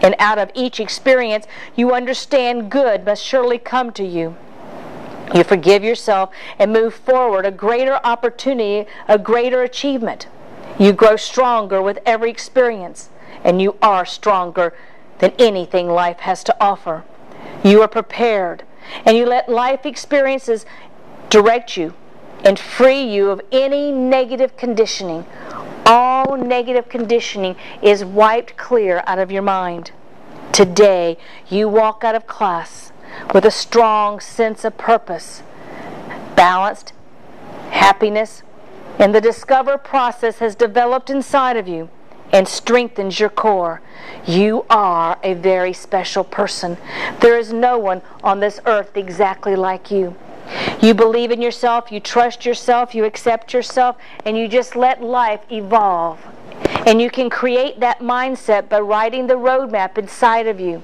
And out of each experience, you understand good must surely come to you. You forgive yourself and move forward, a greater opportunity, a greater achievement. You grow stronger with every experience, and you are stronger than anything life has to offer. You are prepared, and you let life experiences direct you and free you of any negative conditioning. All negative conditioning is wiped clear out of your mind. Today, you walk out of class with a strong sense of purpose, balanced, happiness, and the Discover process has developed inside of you and strengthens your core. You are a very special person. There is no one on this earth exactly like you. You believe in yourself, you trust yourself, you accept yourself, and you just let life evolve. And you can create that mindset by writing the roadmap inside of you,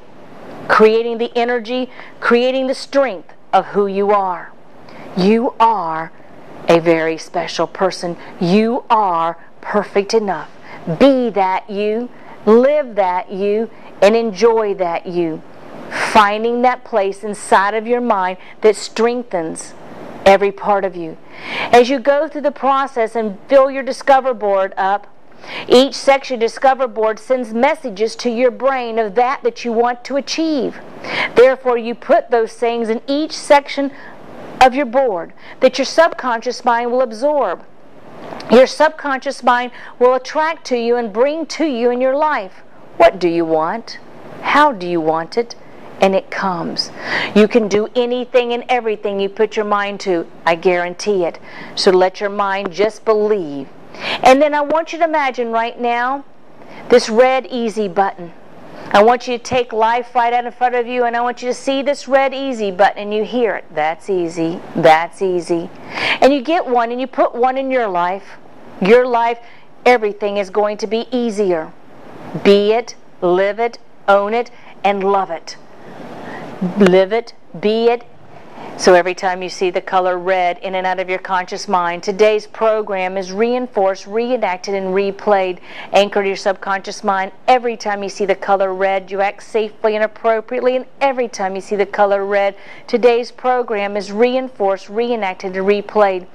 creating the energy, creating the strength of who you are. You are a very special person. You are perfect enough. Be that you, live that you, and enjoy that you. Finding that place inside of your mind that strengthens every part of you. As you go through the process and fill your Discover board up, each section Discover board sends messages to your brain of that you want to achieve. Therefore, you put those things in each section of your board that your subconscious mind will absorb. Your subconscious mind will attract to you and bring to you in your life. What do you want? How do you want it? And it comes. You can do anything and everything you put your mind to. I guarantee it. So let your mind just believe. And then I want you to imagine right now this red easy button. I want you to take life right out in front of you, and I want you to see this red easy button, and you hear it. That's easy. That's easy. And you get one, and you put one in your life. Your life, everything is going to be easier. Be it, live it, own it, and love it. Live it, be it. So every time you see the color red in and out of your conscious mind, today's program is reinforced, reenacted, and replayed. Anchor to your subconscious mind. Every time you see the color red, you act safely and appropriately. And every time you see the color red, today's program is reinforced, reenacted, and replayed.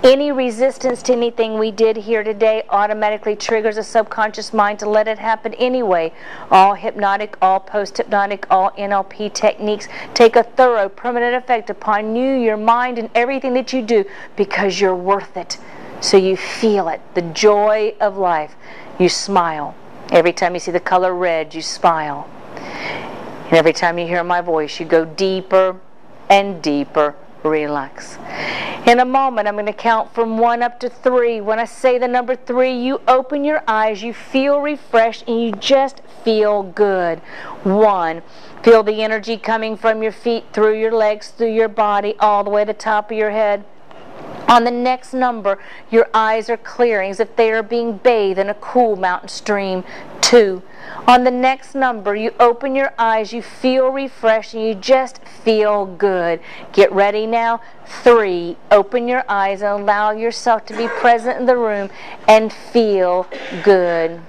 Any resistance to anything we did here today automatically triggers a subconscious mind to let it happen anyway. All hypnotic, all post-hypnotic, all NLP techniques take a thorough, permanent effect upon you, your mind, and everything that you do because you're worth it. So you feel it, the joy of life. You smile. Every time you see the color red, you smile. And every time you hear my voice, you go deeper and deeper. Relax. In a moment, I'm going to count from 1 up to 3. When I say the number 3, you open your eyes, you feel refreshed, and you just feel good. 1. Feel the energy coming from your feet, through your legs, through your body, all the way to the top of your head. On the next number, your eyes are clearing as if they are being bathed in a cool mountain stream. 2. On the next number, you open your eyes, you feel refreshed, and you just feel good. Get ready now. 3. Open your eyes and allow yourself to be present in the room and feel good.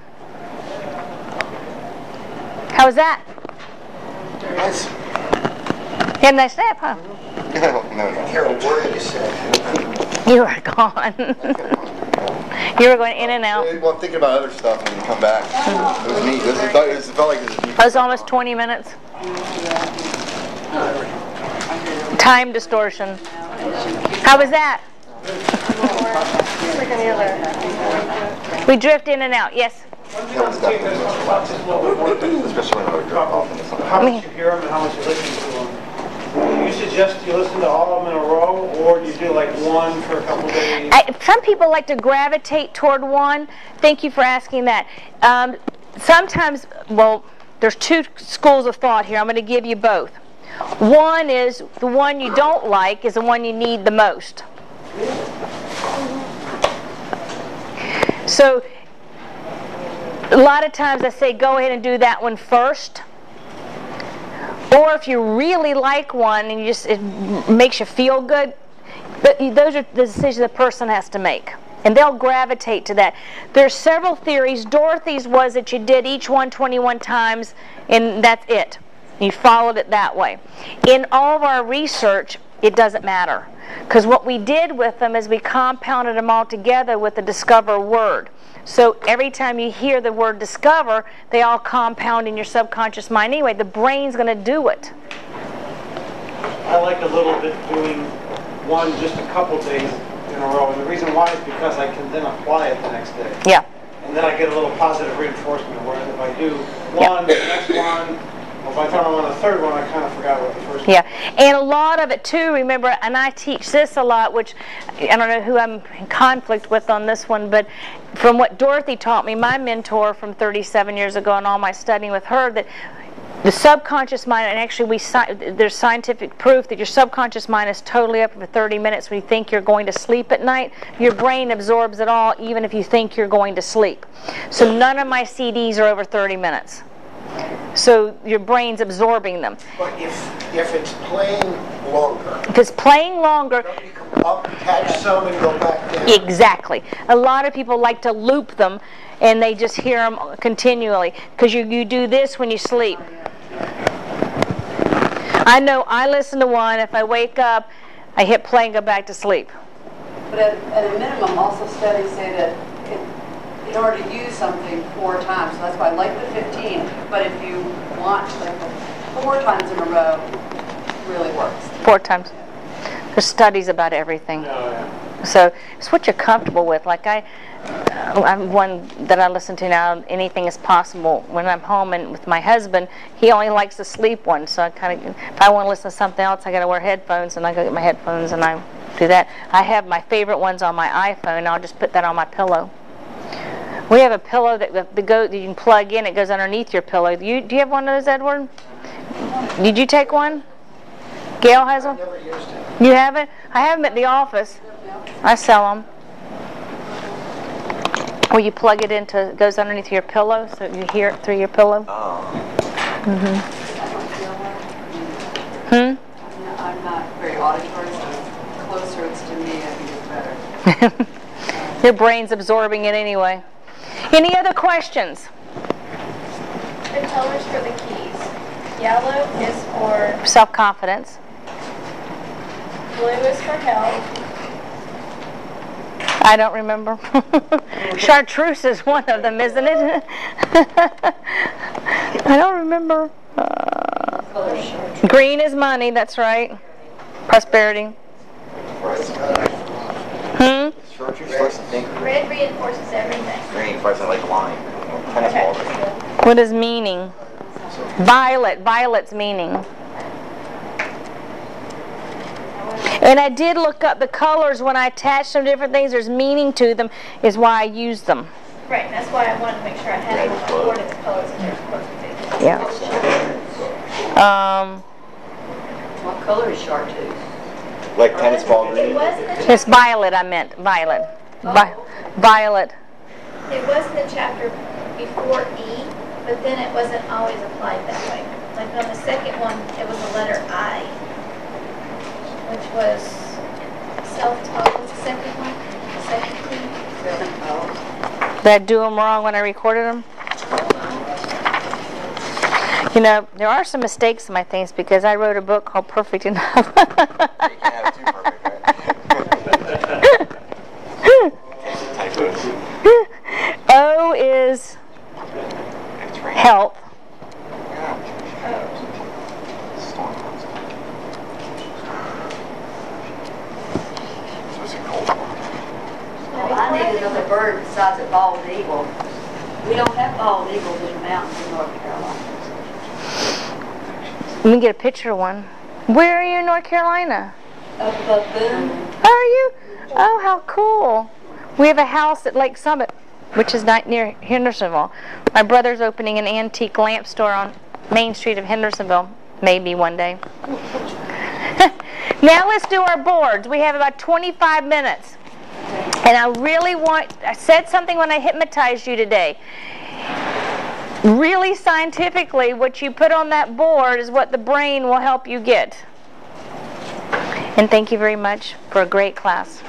How was that? Nice. You had a nice nap, huh? No. Hear a word you said. You were gone. You were going in and out. Well, I'm thinking about other stuff when you come back. It was neat. It felt like this. It was almost 20 minutes. Time distortion. How was that? Like any other. We drift in and out. Yes. That was definitely relaxing. Especially when I would drift off in the summer. How much you hear them and how much you listen to them? You suggest you listen to all of them in a row, or do you do like one for a couple days? Some people like to gravitate toward one. Thank you for asking that. Sometimes, well, there's 2 schools of thought here. I'm going to give you both. One is the one you don't like is the one you need the most. So a lot of times I say go ahead and do that one first. Or if you really like one and it makes you feel good, but those are the decisions the person has to make. And they'll gravitate to that. There's several theories. Dorothy's was that you did each one 21 times and that's it. You followed it that way. In all of our research, it doesn't matter. Because what we did with them is we compounded them all together with the Discover word. So every time you hear the word discover, they all compound in your subconscious mind anyway. The brain's going to do it. I like a little bit doing one just a couple days in a row. And the reason why is because I can then apply it the next day. Yeah. And then I get a little positive reinforcement. Whereas if I do one, the next one, well, by the time I'm on the third one, I kind of forgot what the first one was. And a lot of it too, remember, and I teach this a lot, which I don't know who I'm in conflict with on this one, but from what Dorothy taught me, my mentor from 37 years ago and all my studying with her, that the subconscious mind, and actually there's scientific proof that your subconscious mind is totally up for 30 minutes when you think you're going to sleep at night. Your brain absorbs it all even if you think you're going to sleep. So none of my CDs are over 30 minutes. So your brain's absorbing them. But if it's playing longer, if it's playing longer, don't you come up, catch some, and go back down? Exactly. A lot of people like to loop them, and they just hear them continually because you do this when you sleep. I know I listen to one. If I wake up, I hit play and go back to sleep. But at a minimum, also studies say that in order to use something 4 times, so that's why I like the 15, but if you watch like 4 times in a row, it really works. 4 times. There's studies about everything. So it's what you're comfortable with. Like I'm one that I listen to now, Anything Is Possible. When I'm home and with my husband, he only likes the sleep one. So I kind of, if I want to listen to something else, I got to wear headphones, and I go get my headphones and I do that. I have my favorite ones on my iPhone, and I'll just put that on my pillow. We have a pillow that you can plug in. It goes underneath your pillow. Do you have one of those, Edward? Did you take one? Gail has one? Never used it. You have it? I have them at the office. I sell them. Or you plug it into, it goes underneath your pillow, so you hear it through your pillow. I'm not very auditory, so the closer it's to me, I think it's better. Your brain's absorbing it anyway. Any other questions? The colors for the keys. Yellow is for Self-confidence. blue is for health. I don't remember. Chartreuse is one of them, isn't it? I don't remember. Green is money, that's right. Prosperity. Red reinforces everything. Green, I like line. Tennis ball. What is meaning? Violet. Violet's meaning. And I did look up the colors when I attached some different things. There's meaning to them, is why I used them. Right, and that's why I wanted to make sure I had it on my board of the colors that they're supposed to be. Yeah. What color is chartreuse? Like tennis ball It green. wasn't a It's violet, I meant. Violet. Violet. It was in the chapter before E, but then it wasn't always applied that way. Like on the second one, it was the letter I, which was self-taught. What's the second one? The second key? Did I do them wrong when I recorded them? You know, there are some mistakes in my things because I wrote a book called Perfect Enough. You can't have it too perfect, right? Typos. O is health. Well, I need another bird besides a bald eagle. We don't have bald eagles in the mountains in North Carolina. Let me get a picture of one. Where are you in North Carolina? Up Boone. Are you? Oh, how cool. We have a house at Lake Summit, which is not near Hendersonville. My brother's opening an antique lamp store on Main Street of Hendersonville, maybe one day. Now let's do our boards. We have about 25 minutes. And I said something when I hypnotized you today. Really scientifically, what you put on that board is what the brain will help you get. And thank you very much for a great class.